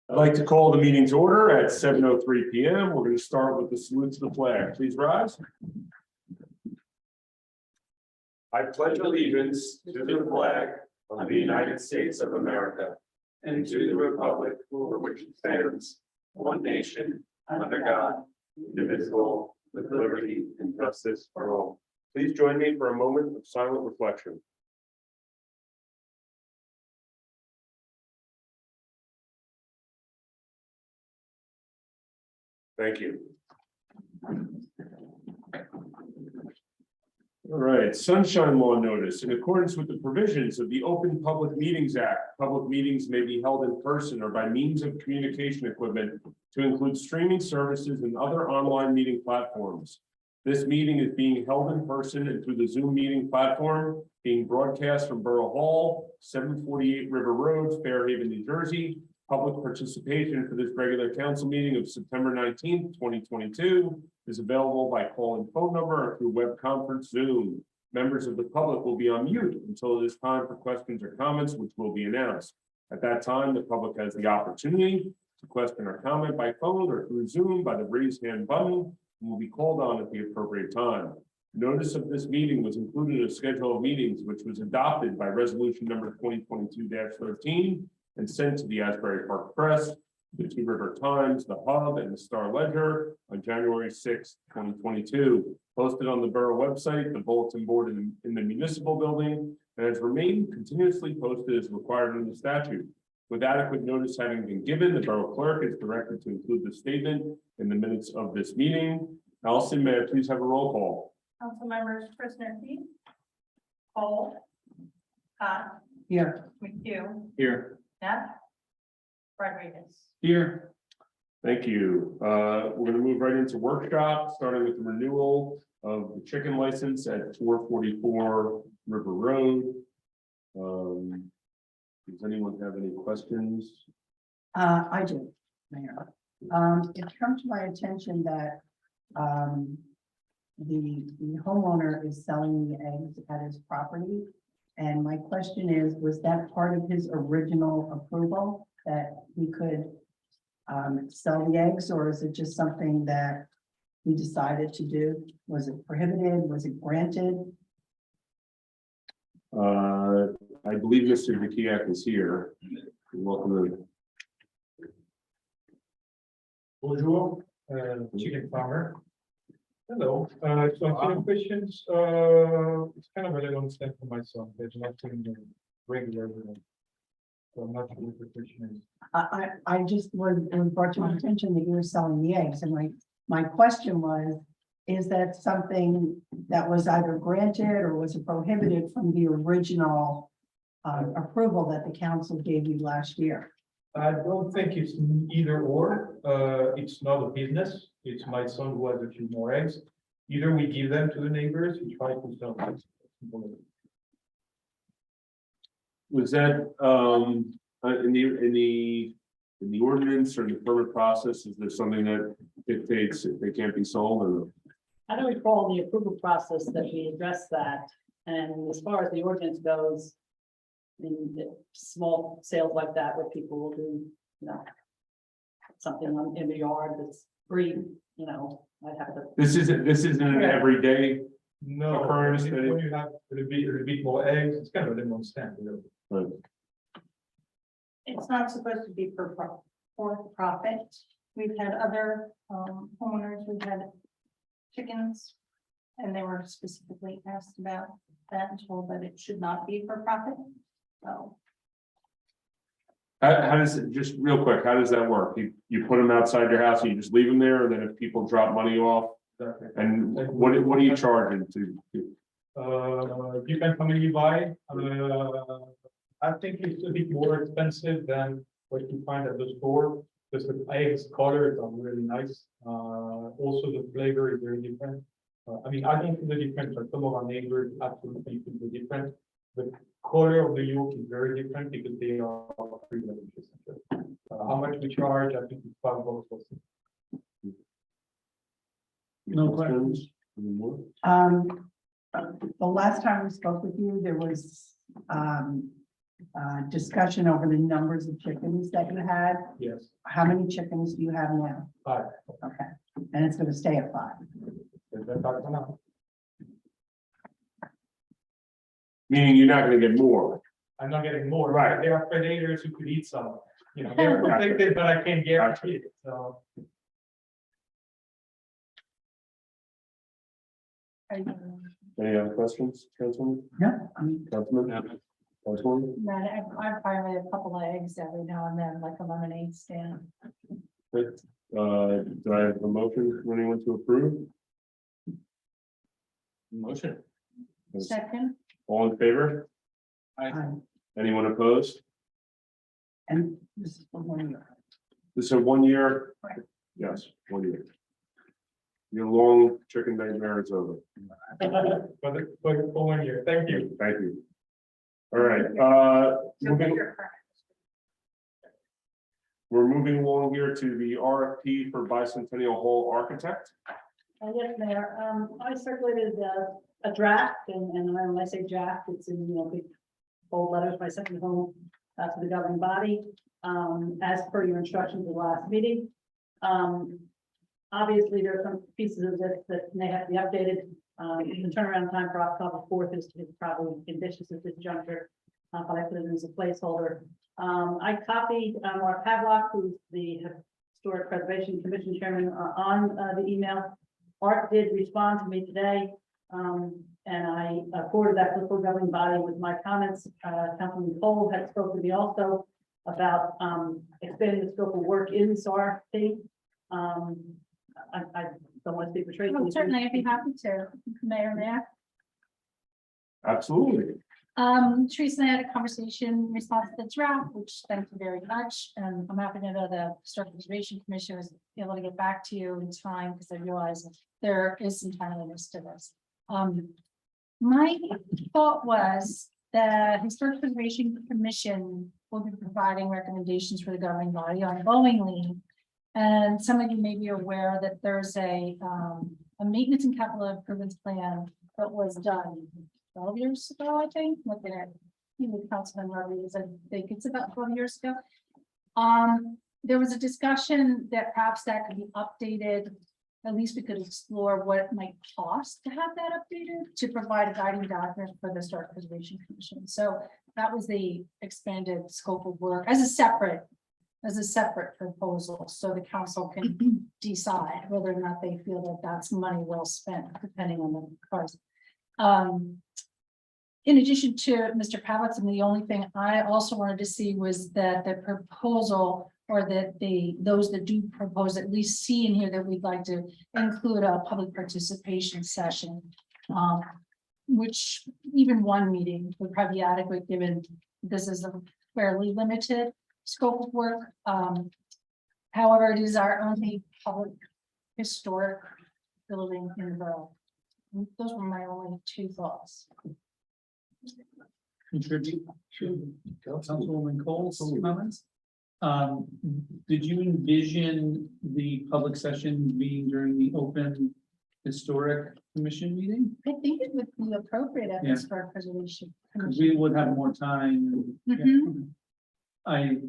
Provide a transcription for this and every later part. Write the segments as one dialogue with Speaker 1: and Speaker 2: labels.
Speaker 1: I'd like to call the meeting to order at 7:03 p.m. We're going to start with the salute to the flag. Please rise. I pledge allegiance to the flag of the United States of America and to the republic for which it stands, one nation, under God, indivisible, with liberty and justice for all. Please join me for a moment of silent reflection. Thank you. All right, sunshine law notice. In accordance with the provisions of the Open Public Meetings Act, public meetings may be held in person or by means of communication equipment to include streaming services and other online meeting platforms. This meeting is being held in person and through the Zoom meeting platform, being broadcast from Borough Hall, 748 River Road, Fairhaven, New Jersey. Public participation for this regular council meeting of September 19th, 2022 is available by call and phone number or through web conference Zoom. Members of the public will be on mute until it is time for questions or comments, which will be announced. At that time, the public has the opportunity to question or comment by phone or through Zoom by the raise hand button and will be called on at the appropriate time. Notice of this meeting was included in a schedule of meetings, which was adopted by resolution number 2022-13 and sent to the Asbury Park Press, the Two River Times, the Hub, and the Star Ledger on January 6, 2022. Posted on the Borough website, the bulletin board in the municipal building, and has remained continuously posted as required in the statute. With adequate notice having been given, the Borough Clerk is directed to include the statement in the minutes of this meeting. Allison, may I please have a roll call?
Speaker 2: Council members, Prisoner Keith, Cole, Scott,
Speaker 3: Here.
Speaker 2: McHugh,
Speaker 1: Here.
Speaker 2: Neff, Rodriguez.
Speaker 1: Here. Thank you. We're going to move right into workshop, starting with the renewal of the chicken license at 444 River Road. Does anyone have any questions?
Speaker 3: I do, Mayor. It comes to my attention that the homeowner is selling the eggs at his property. And my question is, was that part of his original approval that he could sell the eggs, or is it just something that he decided to do? Was it prohibited? Was it granted?
Speaker 1: I believe Mr. Vikiak is here. Welcome.
Speaker 4: Bonjour, chicken farmer. Hello, so I have questions. It's kind of a little understand for myself. There's nothing regular. So I'm not sure what the question is.
Speaker 3: I just was brought to my attention that you were selling the eggs, and my question was, is that something that was either granted or was it prohibited from the original approval that the council gave you last year?
Speaker 4: I don't think it's either or. It's not a business. It's my son who has a few more eggs. Either we give them to the neighbors, we try to sell them.
Speaker 1: Was that in the ordinance or the permit process? Is there something that dictates if they can't be sold? Or
Speaker 5: I don't recall the approval process that we addressed that, and as far as the ordinance goes, in the small sales like that where people will do, something in the yard that's free, I'd have to.
Speaker 1: this isn't an everyday.
Speaker 4: No,
Speaker 1: Occurrence
Speaker 4: when you have a bit more eggs, it's kind of a minimum stand.
Speaker 1: Right.
Speaker 2: It's not supposed to be for profit. We've had other homeowners, we've had chickens, and they were specifically asked about that and told that it should not be for profit. So
Speaker 1: How does it, just real quick, how does that work? You put them outside your house and you just leave them there, and then if people drop money off, and what are you charging to?
Speaker 4: Depends how many you buy. I think it's a bit more expensive than what you find at the store, because the eggs colors are really nice. Also the flavor is very different. I mean, I don't see the difference, but some of our neighbors absolutely see the difference. The color of the yolk is very different because they are free range. How much we charge? I think it's $5 for some.
Speaker 1: No questions? Any more?
Speaker 3: The last time we spoke with you, there was discussion over the numbers of chickens that you had.
Speaker 4: Yes,
Speaker 3: How many chickens do you have now?
Speaker 4: 5.
Speaker 3: Okay, and it's gonna stay at 5.
Speaker 4: Is that talking about?
Speaker 1: Meaning you're not gonna get more.
Speaker 4: I'm not getting more.
Speaker 1: Right.
Speaker 4: There are predators who could eat some. You know, they're conflicted, but I can't guarantee it. So
Speaker 1: Any other questions, Councilman?
Speaker 3: No, I mean,
Speaker 1: Councilman? Councilman?
Speaker 2: I'm fine with a couple of eggs every now and then, like a lemonade stand.
Speaker 1: Do I have a motion for anyone to approve?
Speaker 4: motion.
Speaker 2: Second,
Speaker 1: All in favor? Anyone opposed?
Speaker 3: and this is for 1 year.
Speaker 1: This is a 1 year?
Speaker 2: Right.
Speaker 1: Yes, 1 year. Your long chicken nightmare is over.
Speaker 4: For 1 year. Thank you.
Speaker 1: Thank you. All right, we're moving along here to the RFP for Bicentennial Hall Architect.
Speaker 5: Yes, Mayor, I circulated a draft, and when I say draft, it's in, big bold letters, by sending home to the governing body, as per your instructions at the last meeting. Obviously, there are some pieces of this that may have to be updated. The turnaround time for October 4th is probably ambitious at this juncture, but I put it as a placeholder. I copied Mark Pavlock, who's the Historic Preservation Commission Chairman, on the email. Art did respond to me today, and I forwarded that to the full governing body with my comments. Councilman Cole had spoken to me also about expanding the scope of work in this RFP. I don't want to speak for Tracy.
Speaker 2: well, certainly I'd be happy to, Mayor, Mayor.
Speaker 1: Absolutely.
Speaker 2: Teresa and I had a conversation in response to the draft, which thank you very much. And I'm happy to know the Historic Preservation Commission was able to get back to you in time because I realize there is some timeliness to this. My thought was the Historic Preservation Commission will be providing recommendations for the governing body ongoingly. And some of you may be aware that there's a maintenance and capital improvements plan that was done 12 years ago, I think, looking at Councilman Rodriguez, I think it's about 12 years ago. There was a discussion that perhaps that could be updated. At least we could explore what it might cost to have that updated to provide a guiding document for the Historic Preservation Commission. So that was the expanded scope of work as a separate proposal, so the council can decide whether or not they feel that that's money well spent, depending on the price. In addition to Mr. Pavlick's, and the only thing I also wanted to see was that the proposal, or that those that do propose at least see in here that we'd like to include a public participation session, which even one meeting would probably be adequate, given this is a fairly limited scope of work. However, it is our only public historic building in the borough. Those were my only two thoughts.
Speaker 6: Contribute to Councilwoman Cole's comments. Did you envision the public session being during the open historic commission meeting?
Speaker 2: I think it would be appropriate at
Speaker 6: Yeah.
Speaker 2: this for preservation.
Speaker 6: Because we would have more time.
Speaker 2: Mhm.
Speaker 6: I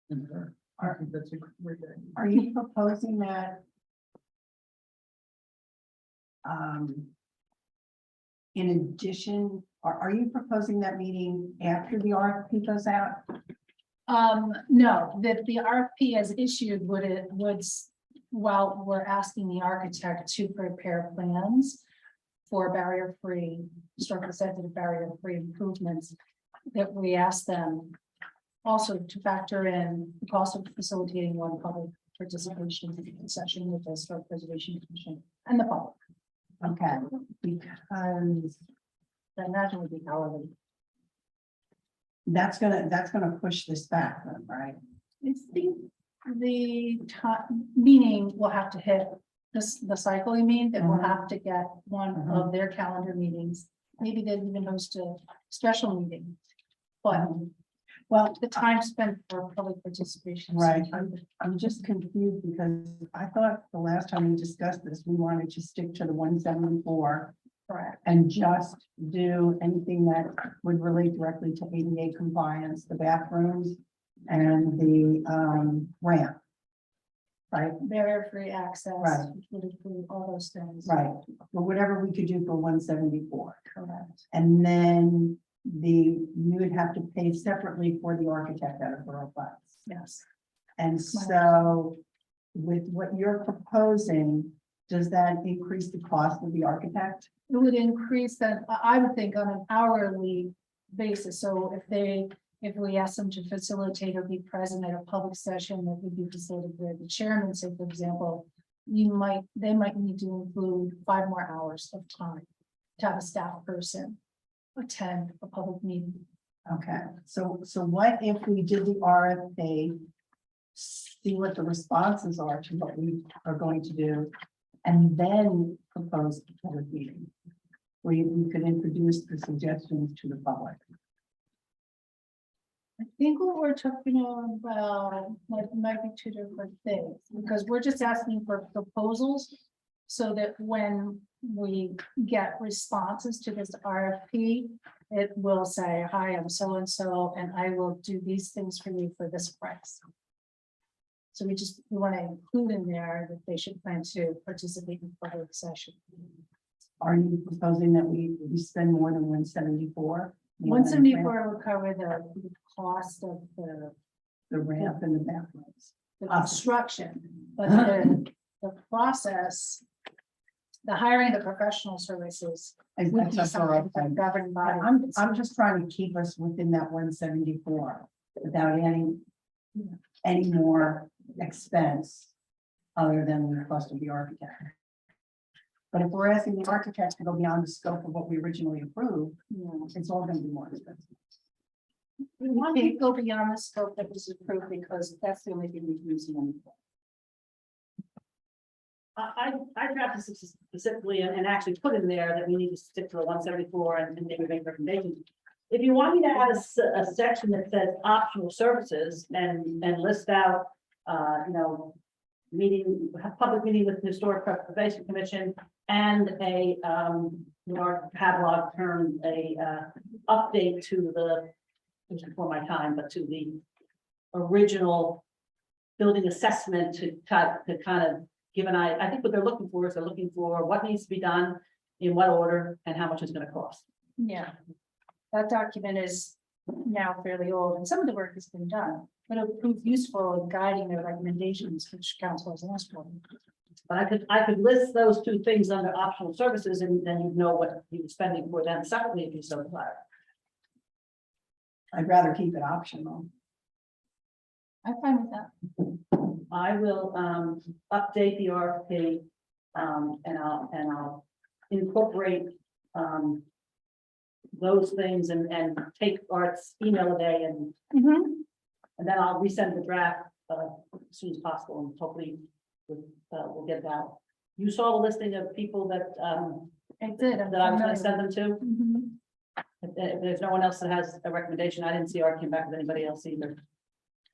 Speaker 6: think that's a great idea.
Speaker 3: Are you proposing that? In addition, are you proposing that meeting after the RFP goes out?
Speaker 2: No, that the RFP as issued while we're asking the architect to prepare plans for barrier-free, historically sensitive barrier-free improvements, that we ask them also to factor in the cost of facilitating one public participation session with the Historic Preservation Commission and the public.
Speaker 3: Okay, because
Speaker 2: I imagine would be hourly.
Speaker 3: that's gonna push this back, then, right?
Speaker 2: I think the meaning will have to hit the cycle, you mean, that we'll have to get one of their calendar meetings. Maybe they even host a special meeting. But
Speaker 3: Well,
Speaker 2: the time spent for public participation. is
Speaker 3: Right.
Speaker 2: sometimes-
Speaker 3: I'm just confused because I thought the last time we discussed this, we wanted to stick to the 174
Speaker 2: Correct.
Speaker 3: and just do anything that would relate directly to ADA compliance, the bathrooms and the ramp. Right,
Speaker 2: Barrier-free access.
Speaker 3: Right.
Speaker 2: Which would include all those things.
Speaker 3: right, or whatever we could do for 174.
Speaker 2: Correct.
Speaker 3: And then you would have to pay separately for the architect out of borough funds.
Speaker 2: Yes.
Speaker 3: And so with what you're proposing, does that increase the cost of the architect?
Speaker 2: It would increase that, I would think, on an hourly basis. So if we ask them to facilitate or be present at a public session that would be facilitated where the chairman, say, for example, they might need to include 5 more hours of time to have a staff person attend a public meeting.
Speaker 3: Okay, so what if we did the RFP, see what the responses are to what we are going to do, and then propose the public meeting? We could introduce the suggestions to the public.
Speaker 2: I think what we're talking about might be 2 different things, because we're just asking for proposals. So that when we get responses to this RFP, it will say, hi, I'm so-and-so, and I will do these things for you for this price. So we want to include in there that they should plan to participate in public session.
Speaker 3: Are you proposing that we spend more than 174?
Speaker 2: 174 will cover the cost of
Speaker 3: The ramp and the bathrooms.
Speaker 2: the
Speaker 3: Awesome.
Speaker 2: construction, but the process, the hiring of the professional services would be
Speaker 3: That's all right.
Speaker 2: something that governing body.
Speaker 3: I'm just trying to keep us within that 174 without any more expense other than the cost of the architect. But if we're asking the architect to go beyond the scope of what we originally approved, it's all going to be more expensive.
Speaker 2: We want to go beyond the scope that was approved because that's the only thing we're using them for.
Speaker 5: I drafted specifically and actually put in there that we need to stick to the 174 and maybe make recommendations. If you want me to add a section that says optional services and list out, public meeting with the Historic Preservation Commission and our catalog term, update to before my time, but to the original building assessment to kind of give an eye. I think what they're looking for is they're looking for what needs to be done, in what order, and how much it's going to cost.
Speaker 2: Yeah. That document is now fairly old and some of the work has been done, but it'll prove useful in guiding their recommendations, which council has asked for.
Speaker 5: But I could list those 2 things under optional services, and then you'd know what you're spending for them separately if you so desire.
Speaker 3: I'd rather keep it optional.
Speaker 2: I'm fine with that.
Speaker 5: I will update the RFP and I'll incorporate those things and take Art's email today and then I'll resend the draft as soon as possible, and hopefully we'll get that. You saw the listing of people that
Speaker 2: I did.
Speaker 5: that I was going to send them to.
Speaker 2: Mhm.
Speaker 5: If there's no one else that has a recommendation, I didn't see Art came back with anybody else either.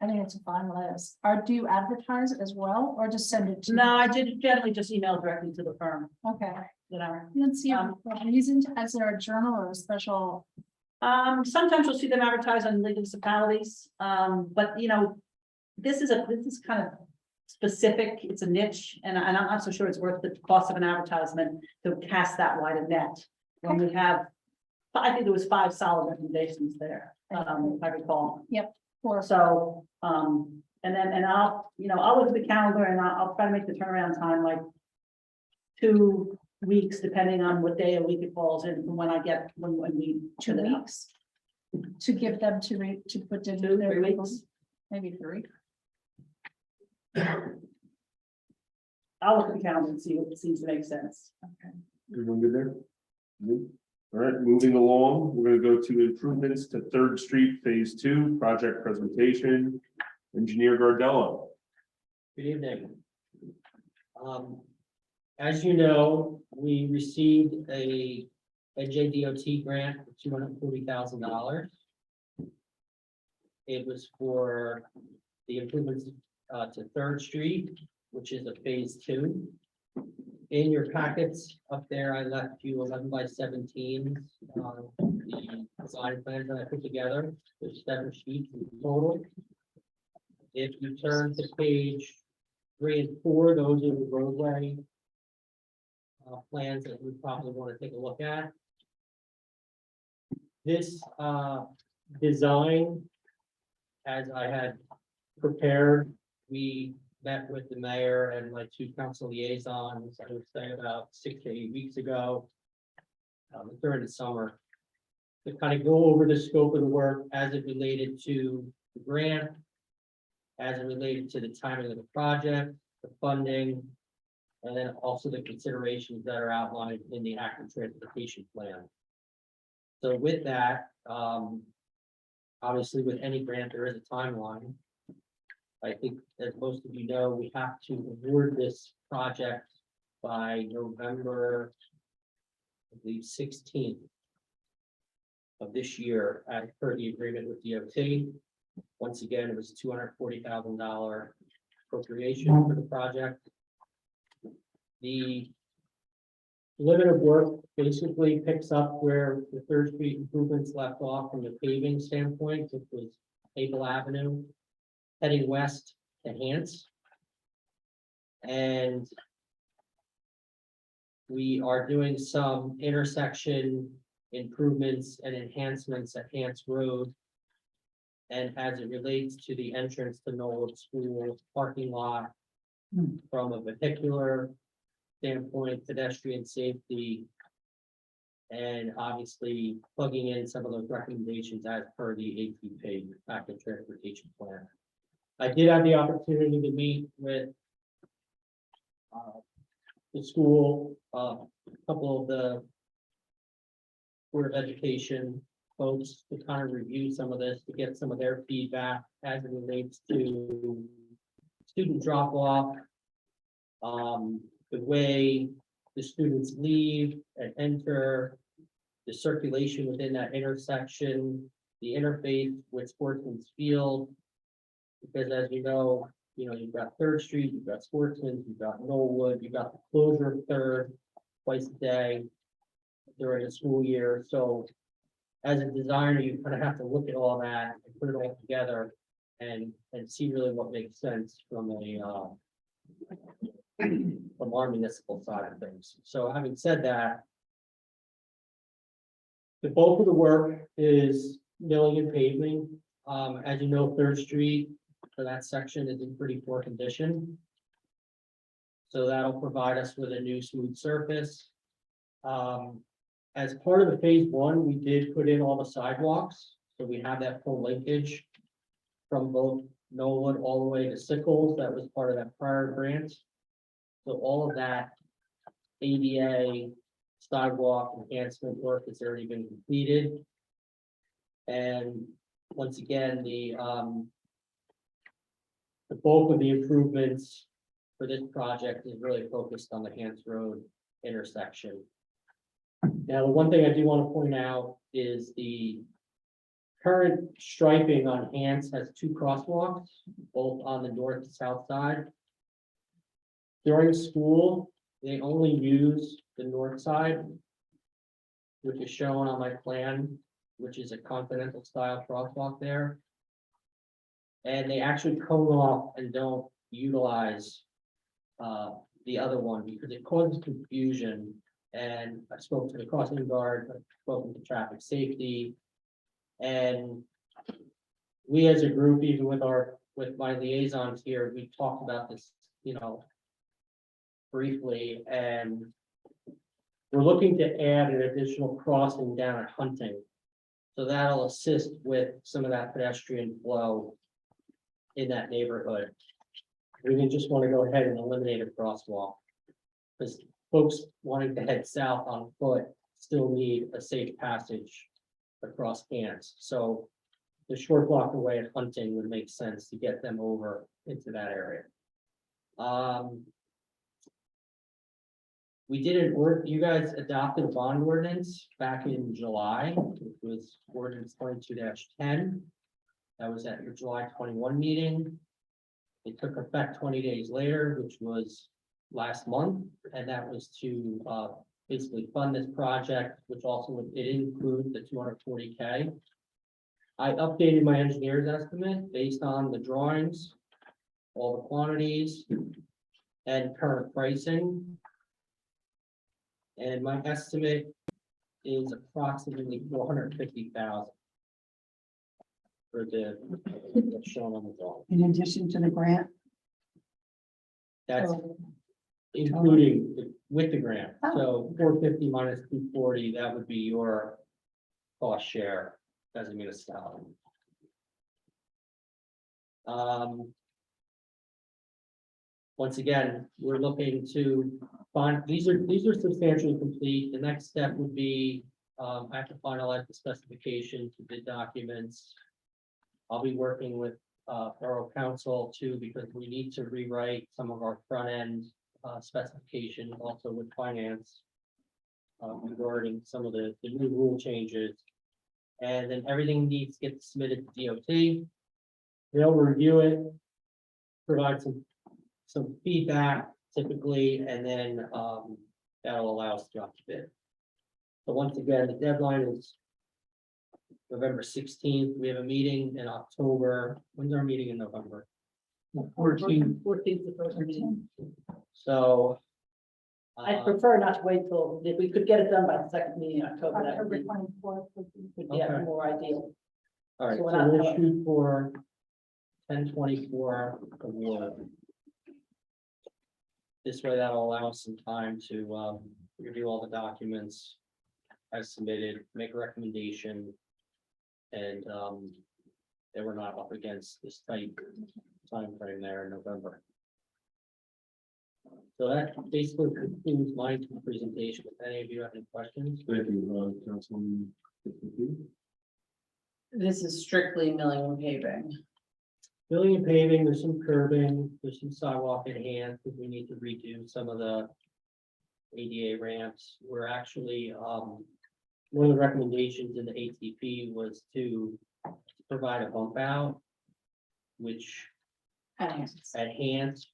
Speaker 2: I think it's a fine list. Or do you advertise it as well, or just send it to?
Speaker 5: No, I did generally just email directly to the firm.
Speaker 2: Okay.
Speaker 5: You know.
Speaker 2: You don't see a reason to, as there a journal or a special?
Speaker 5: Sometimes you'll see them advertised on legal municipalities, but this is kind of specific, it's a niche, and I'm not so sure it's worth the cost of an advertisement to cast that wide a net. When we have, I think there was 5 solid recommendations there, if I recall.
Speaker 2: Or
Speaker 5: So, and I'll look at the calendar and I'll try to make the turnaround time like 2 weeks, depending on what day of the week it falls in from when we
Speaker 2: 2
Speaker 5: put it out.
Speaker 2: weeks? To give them to put in
Speaker 5: 2,
Speaker 2: their
Speaker 5: 3
Speaker 2: weeks,
Speaker 5: weeks.
Speaker 2: maybe 3.
Speaker 5: I'll look at the calendar and see what seems to make sense.
Speaker 1: Everyone good there? Good. All right, moving along, we're gonna go to improvements to 3rd Street Phase 2, project presentation. Engineer Gardello.
Speaker 7: Good evening. As you know, we received a JDOT grant for $240,000. It was for the improvements to 3rd Street, which is a phase 2. In your packets up there, I left you 11 by 17, the design plans that I put together, there's 7 sheets in total. If you turn to page 3 and 4, those are the roadway plans that we probably want to take a look at. This design, as I had prepared, we met with the mayor and my 2 council liaisons, I would say about 6 to 8 weeks ago, during the summer, to kind of go over the scope of the work as it related to the grant, as it related to the timing of the project, the funding, and then also the considerations that are outlined in the active transportation plan. So with that, obviously with any grant, there is a timeline. I think, as most of you know, we have to award this project by November, I believe, 16th of this year, as per the agreement with DOT. Once again, it was $240,000 appropriation for the project. The limit of work basically picks up where the 3rd Street improvements left off from the paving standpoint, which was Maple Avenue, heading west to Hants. And we are doing some intersection improvements and enhancements at Hants Road. And as it relates to the entrance to Knoll School parking lot, from a vehicular standpoint, pedestrian safety, and obviously plugging in some of those recommendations as per the ATP, active transportation plan. I did have the opportunity to meet with the school, a couple of the Board of Education folks to kind of review some of this, to get some of their feedback as it relates to student drop off, the way the students leave and enter, the circulation within that intersection, the interface with Sportsman's Field. Because as you know, you've got 3rd Street, you've got Sportsman's, you've got Knollwood, you've got the closure of 3rd twice a day during the school year. So as a designer, you kind of have to look at all that and put it all together and see really what makes sense from a from our municipal side of things. So having said that, the bulk of the work is milling and paving. As you know, 3rd Street for that section is in pretty poor condition. So that'll provide us with a new smooth surface. As part of the phase 1, we did put in all the sidewalks. So we have that full linkage from both Knollwood all the way to Sickles. That was part of that prior grant. So all of that ADA sidewalk enhancement work has already been completed. And once again, the bulk of the improvements for this project is really focused on the Hants Road intersection. Now, the one thing I do want to point out is the current striping on Hants has 2 crosswalks, both on the north and south side. During school, they only use the north side, which is shown on my plan, which is a continental style crosswalk there. And they actually cone off and don't utilize the other one because it causes confusion. And I spoke to the crossing guard, I've spoken to traffic safety. And we as a group, even with my liaisons here, we talked about this, briefly, and we're looking to add an additional crossing down at Hunting. So that'll assist with some of that pedestrian flow in that neighborhood. We didn't just want to go ahead and eliminate a crosswalk, because folks wanting to head south on foot still need a safe passage across Hants. So the short block away at Hunting would make sense to get them over into that area. We didn't work, you guys adopted a bond ordinance back in July, which was ordinance 22-10. That was at your July 21 meeting. It took effect 20 days later, which was last month, and that was to, basically fund this project, which also, it includes the 240K. I updated my engineer's estimate based on the drawings, all the quantities, and current pricing. And my estimate is approximately 450,000 for the, what's shown on the drawing.
Speaker 3: In addition to the grant?
Speaker 7: That's
Speaker 3: Oh,
Speaker 7: including with the grant.
Speaker 3: Oh.
Speaker 7: So 450 minus 240, that would be your cost share as a municipality. Once again, we're looking to find, these are substantially complete. The next step would be, I have to finalize the specifications, the bid documents. I'll be working with Borough Council too, because we need to rewrite some of our front end specifications, also with finance. Regarding some of the new rule changes. And then everything needs to get submitted to DOT. They'll review it, provide some feedback typically, and then that'll allow us to drop the bid. So once again, the deadline is November 16th. We have a meeting in October. When's our meeting in November?
Speaker 6: 14.
Speaker 5: 14th, the first meeting.
Speaker 7: So.
Speaker 5: I'd prefer not to wait till, if we could get it done by the second meeting in October, that
Speaker 2: October
Speaker 5: would be,
Speaker 2: 24th.
Speaker 5: would be
Speaker 7: Okay.
Speaker 5: more ideal.
Speaker 7: All right,
Speaker 5: So
Speaker 7: so
Speaker 5: we're not-
Speaker 7: we'll shoot for 10/24 award. This way that'll allow us some time to review all the documents as submitted, make a recommendation. And then we're not up against this tight time frame there in November. So that basically concludes my presentation. If any of you have any questions?
Speaker 1: Thank you, Councilman.
Speaker 8: This is strictly milling and paving.
Speaker 7: Building and paving, there's some curbing, there's some sidewalk in hand, because we need to redo some of the ADA ramps. We're actually, one of the recommendations in the ATP was to provide a bump out, which enhance,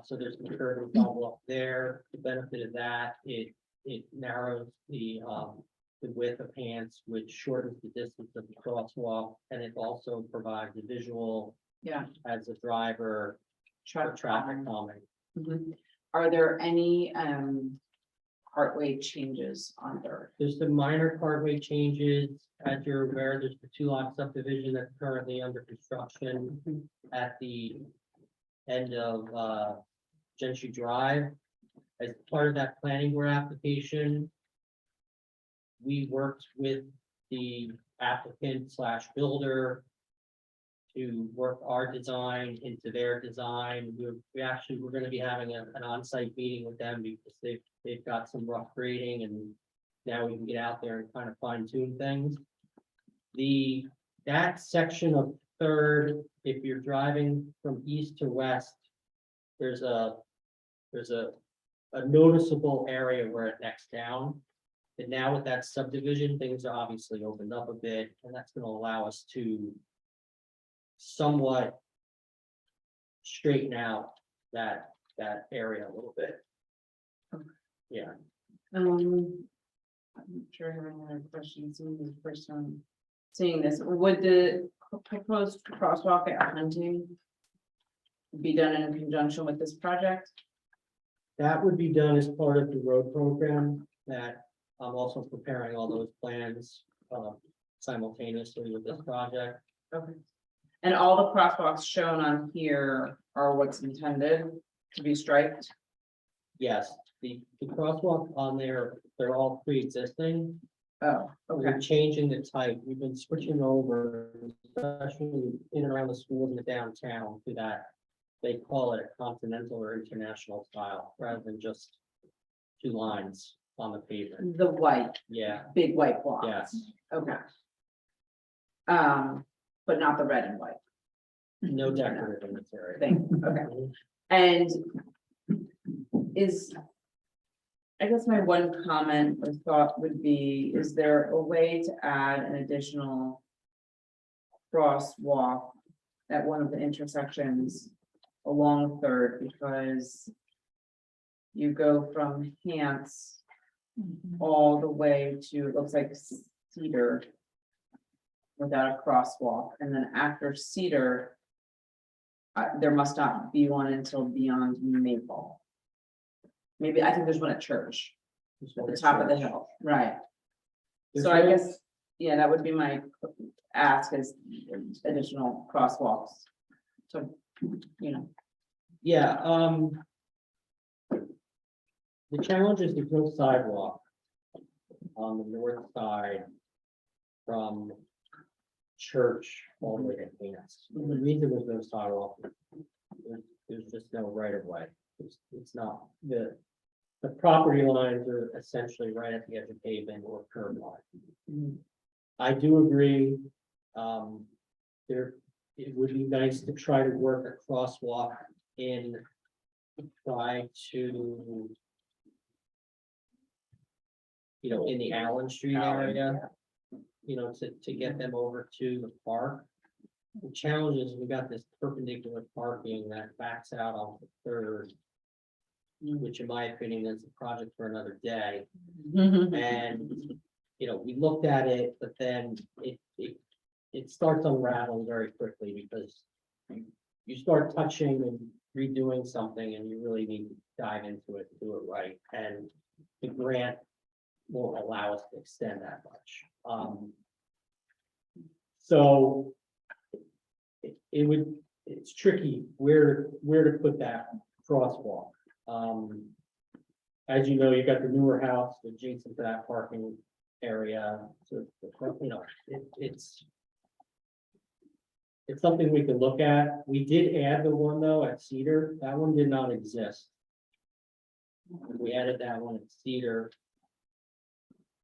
Speaker 7: so there's some curb and sidewalk there. The benefit of that, it narrows the width of Hance, which shortens the distance of the crosswalk, and it also provides a visual
Speaker 8: Yeah.
Speaker 7: as a driver for traffic calming.
Speaker 8: Mhm. Are there any cartway changes on Third?
Speaker 7: There's some minor cartway changes, as you're aware, there's the 2-lot subdivision that's currently under construction at the end of Gentry Drive. As part of that planning board application, we worked with the applicant slash builder to work our design into their design. We're gonna be having an on-site meeting with them because they've got some rough grading, and now we can get out there and kind of fine tune things. That section of Third, if you're driving from east to west, there's a noticeable area where it necks down. And now with that subdivision, things are obviously opened up a bit, and that's gonna allow us to somewhat straighten out that area a little bit. Yeah,
Speaker 8: I'm not sure I have any other questions. This is the first time seeing this. Would the proposed crosswalk at Hunting be done in conjunction with this project?
Speaker 7: that would be done as part of the road program that I'm also preparing all those plans simultaneously with this project.
Speaker 8: Okay. And all the crosswalks shown on here are what's intended to be striped?
Speaker 7: Yes, the crosswalk on there, they're all pre-existing.
Speaker 8: Oh, okay.
Speaker 7: We're changing the type. We've been switching over, especially in and around the schools in the downtown, to that. They call it a continental or international style, rather than just 2 lines on the pavement.
Speaker 8: The white,
Speaker 7: Yeah,
Speaker 8: big white blocks?
Speaker 7: yes,
Speaker 8: Okay. But not the red and white
Speaker 7: no decorative in this area.
Speaker 8: thing, okay. And I guess my one comment or thought would be, is there a way to add an additional crosswalk at one of the intersections along Third? Because you go from Hance all the way to, it looks like Cedar without a crosswalk, and then after Cedar, there must not be one until beyond Maple. Maybe, I think there's one at Church, at the top of the hill, right? So I guess, yeah, that would be my ask is additional crosswalks. So, you know,
Speaker 7: Yeah, the challenge is there's no sidewalk on the north side from Church all the way to Hance. The reason there's no sidewalk, there's just no right of way. It's not, the property lines are essentially right at the edge of pavement or curb line. I do agree, it would be nice to try to work a crosswalk in, try to, you know, in the Allen Street area, you know, to get them over to the park. The challenge is we got this perpendicular parking that backs out off the Third, which in my opinion is a project for another day. And, you know, we looked at it, but then it starts unraveling very quickly because you start touching and redoing something and you really need to dive into it, do it right. And the grant won't allow us to extend that much. So it's tricky where to put that crosswalk. As you know, you got the newer house adjacent to that parking area, so, you know, it's something we can look at. We did add the one though at Cedar, that one did not exist. We added that one at Cedar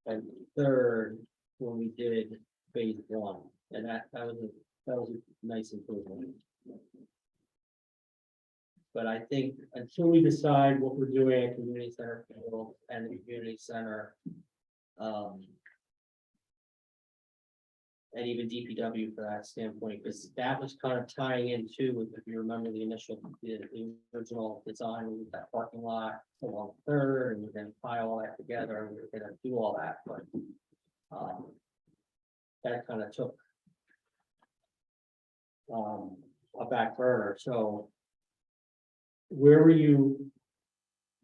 Speaker 7: and Third when we did phase 1, and that was a nice improvement. But I think until we decide what we're doing at community center and the community center, and even DPW for that standpoint, because that was kind of tying into, if you remember the original design with that parking lot along Third, and we're gonna tie all that together, and we're gonna do all that, but that kind of took a back burner. So where were you?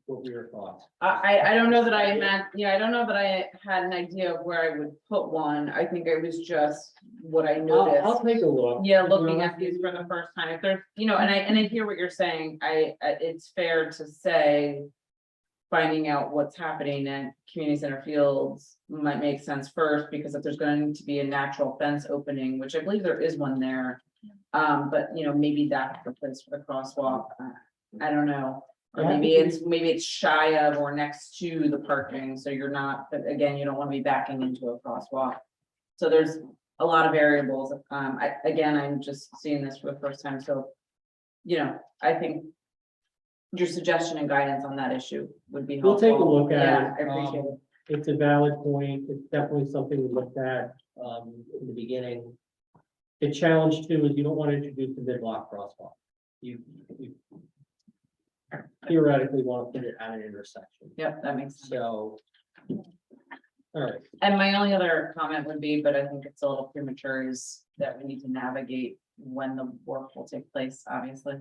Speaker 7: What were your thoughts?
Speaker 8: I don't know that I meant, yeah, I don't know that I had an idea of where I would put one. I think it was just what I noticed.
Speaker 7: I'll take a look.
Speaker 8: Yeah, looking at these for the first time, if there's, you know, and I hear what you're saying, it's fair to say. Finding out what's happening at community center fields might make sense first, because if there's going to be a natural fence opening, which I believe there is one there. But you know, maybe that's the place for the crosswalk, I don't know. Or maybe it's shy of or next to the parking, so you're not, but again, you don't want to be backing into a crosswalk. So there's a lot of variables. I'm just seeing this for the first time, so. You know, I think. Your suggestion and guidance on that issue would be
Speaker 7: We'll
Speaker 8: helpful.
Speaker 7: take a look at
Speaker 8: Yeah,
Speaker 7: it.
Speaker 8: I appreciate it.
Speaker 7: It's a valid point. It's definitely something we looked at in the beginning. The challenge too is you don't want to introduce a mid-block crosswalk. You theoretically want to put it at an intersection.
Speaker 8: Yep, that makes sense.
Speaker 7: So, all right.
Speaker 8: And my only other comment would be, but I think it's a little premature, is that we need to navigate when the work will take place, obviously.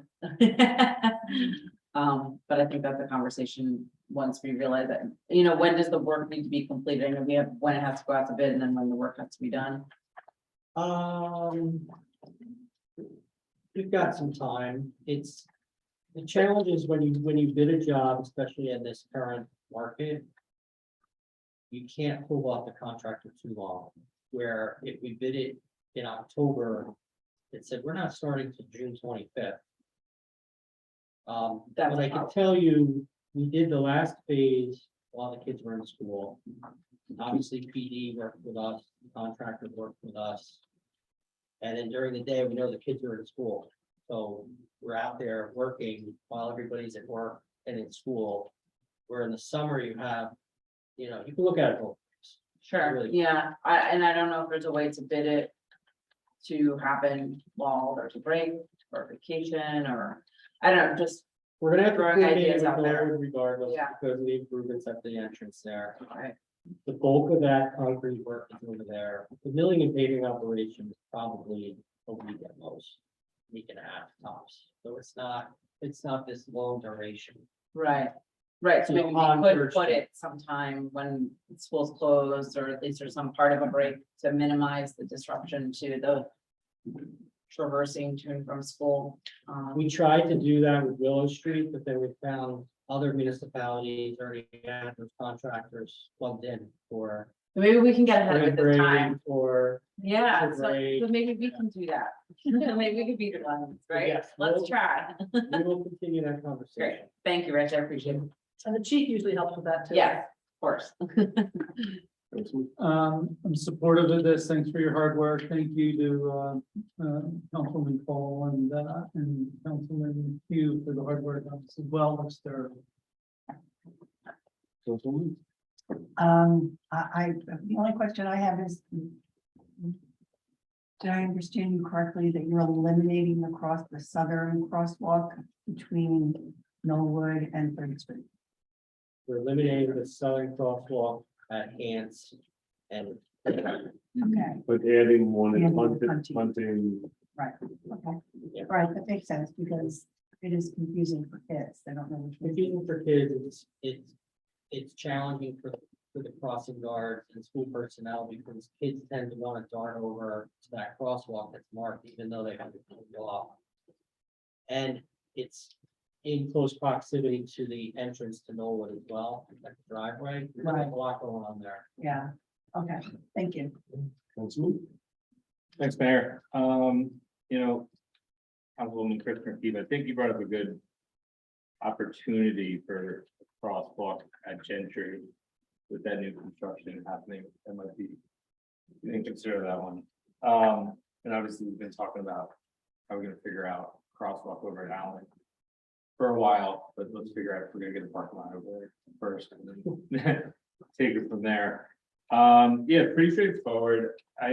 Speaker 8: But I think that's a conversation once we realize that, you know, when does the work need to be completed? I know we have when it has to go out to bid and then when the work has to be done.
Speaker 7: We've got some time. It's the challenge is when you bid a job, especially in this current market, you can't pull off the contractor too long. Where if we bid it in October, it said we're not starting to June 25th. But I can tell you, we did the last phase while the kids were in school. Obviously, PD worked with us, the contractor worked with us. And then during the day, we know the kids are in school. So we're out there working while everybody's at work and in school. Where in the summer you have, you know, you can look at it both ways.
Speaker 8: Sure,
Speaker 7: Really.
Speaker 8: yeah, I don't know if there's a way to bid it to happen while there's a break or vacation, or I don't know, just
Speaker 7: We're gonna have to
Speaker 8: Throwing
Speaker 7: coordinate
Speaker 8: ideas
Speaker 7: with
Speaker 8: out there.
Speaker 7: Norwood regardless,
Speaker 8: Yeah.
Speaker 7: because of the improvements at the entrance there.
Speaker 8: Right.
Speaker 7: The bulk of that concrete work is over there. The milling and paving operation is probably a week at most, week and a half tops. So it's not this long duration.
Speaker 8: Right, right, so
Speaker 7: You know,
Speaker 8: maybe
Speaker 7: on
Speaker 8: we could
Speaker 7: Church
Speaker 8: put
Speaker 7: Street.
Speaker 8: it sometime when school's closed, or at least there's some part of a break to minimize the disruption to the traversing to and from school.
Speaker 7: We tried to do that with Willow Street, but then we found other municipalities already had those contractors plugged in for
Speaker 8: Maybe we can get ahead of
Speaker 7: spring
Speaker 8: it this
Speaker 7: break
Speaker 8: time,
Speaker 7: or.
Speaker 8: yeah, so
Speaker 7: Right.
Speaker 8: maybe we can do that. Maybe we could be the ones, right?
Speaker 7: Yes,
Speaker 8: Let's
Speaker 7: we'll-
Speaker 8: try.
Speaker 7: We will continue that
Speaker 8: Great,
Speaker 7: conversation.
Speaker 8: thank you, Rich, I appreciate it.
Speaker 5: And the chief usually helps with that too.
Speaker 8: Yes, of course.
Speaker 6: I'm supportive of this. Thanks for your hard work. Thank you to Councilman Cole and Councilman Hugh for the hard work on this as well. Looks thorough.
Speaker 3: The only question I have is, did I understand you correctly that you're eliminating the southern crosswalk between Knollwood and Third Street?
Speaker 7: We're eliminating the southern crosswalk at Hance and.
Speaker 3: Okay,
Speaker 1: But adding one in
Speaker 3: Adding
Speaker 1: hunting,
Speaker 3: right, okay.
Speaker 7: Yeah.
Speaker 3: All right, that makes sense because it is confusing for kids. They don't know which. one.
Speaker 7: Confusing for kids, it's challenging for the crossing guards and school personnel because kids tend to want to dart over to that crosswalk that's marked, even though they have to go off. And it's in close proximity to the entrance to Knollwood as well, like the driveway. There's
Speaker 3: Right.
Speaker 7: a lot going on there.
Speaker 3: Yeah, okay, thank you.
Speaker 9: Thanks, Mayor. You know, Councilwoman Chris McKeeve, I think you brought up a good opportunity for a crosswalk at Gentry with that new construction happening. That might be, you didn't consider that one. And obviously we've been talking about how we're gonna figure out crosswalk over at Allen for a while, but let's figure out if we're gonna get a parking lot over there first and then take it from there. Yeah, pretty straightforward. I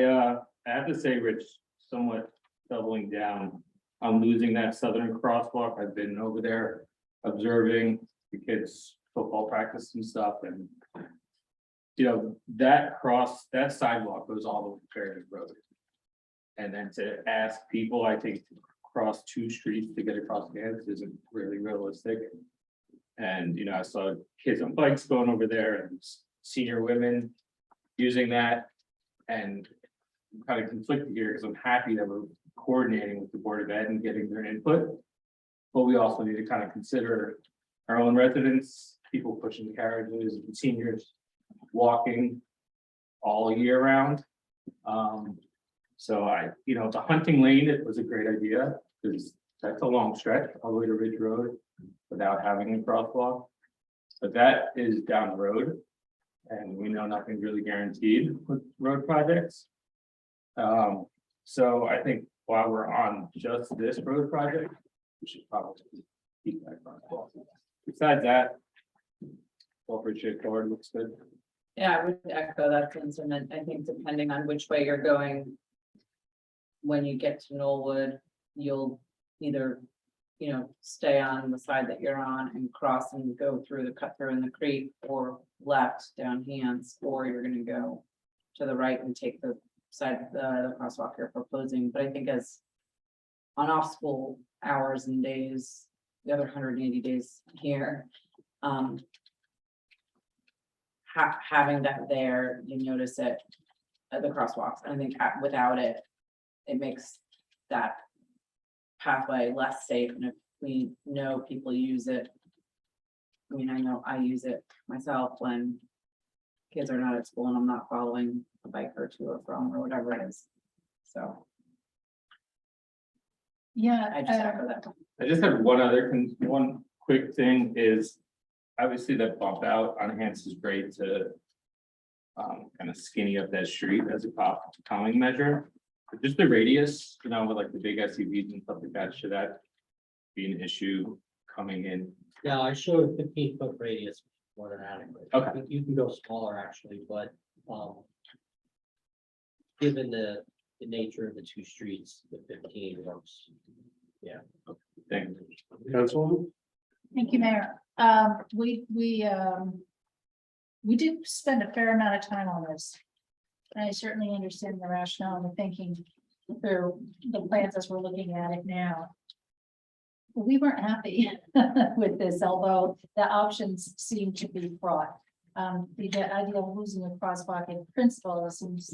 Speaker 9: have to say, Rich, somewhat doubling down on losing that southern crosswalk. I've been over there observing the kids' football practice and stuff, and you know, that sidewalk goes all over Fairview Road. And then to ask people, I think, to cross two streets to get across Kansas isn't really realistic. And, you know, I saw kids on bikes going over there and senior women using that. And I'm kind of conflicted here because I'm happy that we're coordinating with the Board of Ed and getting their input. But we also need to kind of consider our own residents, people pushing carriages, and seniors walking all year round. So you know, the hunting lane, it was a great idea because that's a long stretch all the way to Ridge Road without having a crosswalk. But that is down the road and we know nothing's really guaranteed with road projects. So I think while we're on just this road project, we should probably keep that crosswalk. Besides that, all pretty straightforward, looks good.
Speaker 8: Yeah, I would echo that sentiment. I think depending on which way you're going. When you get to Knollwood, you'll either, you know, stay on the side that you're on and cross and go through the cut through in the creek, or left down Hance, or you're gonna go to the right and take the side of the crosswalk you're proposing. But I think as on off school hours and days, the other 180 days here, having that there, you notice it at the crosswalks. I think without it, it makes that pathway less safe. And if we know people use it, I mean, I know I use it myself when kids are not at school and I'm not following a biker to or from or whatever it is. So
Speaker 2: Yeah.
Speaker 8: I just echo that.
Speaker 9: I just have one quick thing is, obviously that bump out on Hance is great to kind of skinny up that street as a calming measure. But just the radius, you know, with like the big SUVs and stuff like that, should that be an issue coming in?
Speaker 7: Yeah, I showed a 15-foot radius more than adequate.
Speaker 9: Okay.
Speaker 7: You can go smaller actually, but given the nature of the two streets, the 15 works. Yeah.
Speaker 9: Thank you.
Speaker 1: Councilwoman?
Speaker 2: Thank you, Mayor. We did spend a fair amount of time on this. I certainly understand the rationale and the thinking through the plans as we're looking at it now. We weren't happy with this, although the options seem to be fraught. The idea of losing a crosswalk in principle seems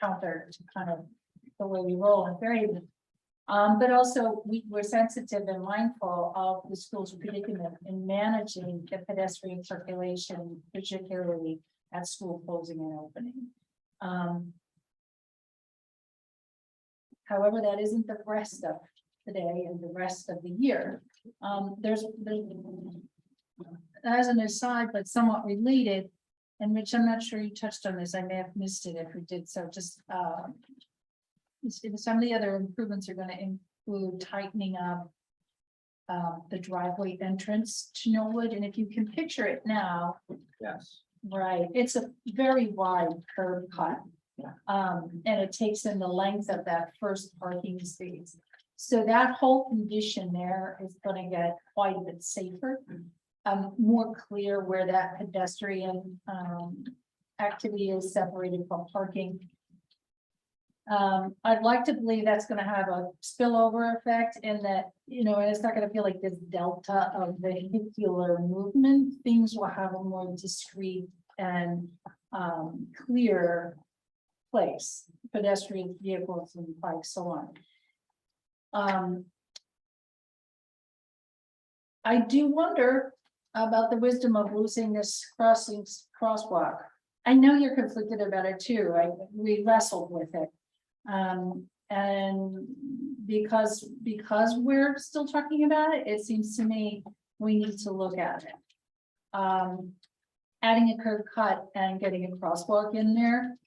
Speaker 2: counter to kind of the way we roll in Fairhaven. But also we're sensitive and mindful of the school's predicament in managing the pedestrian circulation, particularly at school closing and opening. However, that isn't the rest of today and the rest of the year. There's as an aside, but somewhat related, and which I'm not sure you touched on this, I may have missed it if we did so, just some of the other improvements are going to include tightening up the driveway entrance to Norwood, and if you can picture it now,
Speaker 7: Yes.
Speaker 2: right, it's a very wide curb cut. And it takes in the length of that first parking space. So that whole condition there is going to get quite a bit safer. More clear where that pedestrian activity is separated from parking. I'd like to believe that's going to have a spillover effect in that, you know, it's not going to feel like this delta of vehicular movement. Things will have a more discrete and clear place, pedestrians, vehicles, and bikes, so on. I do wonder about the wisdom of losing this crosswalk. I know you're conflicted about it too. We wrestled with it. And because we're still talking about it, it seems to me we need to look at it. Adding a curb cut and getting a crosswalk in there,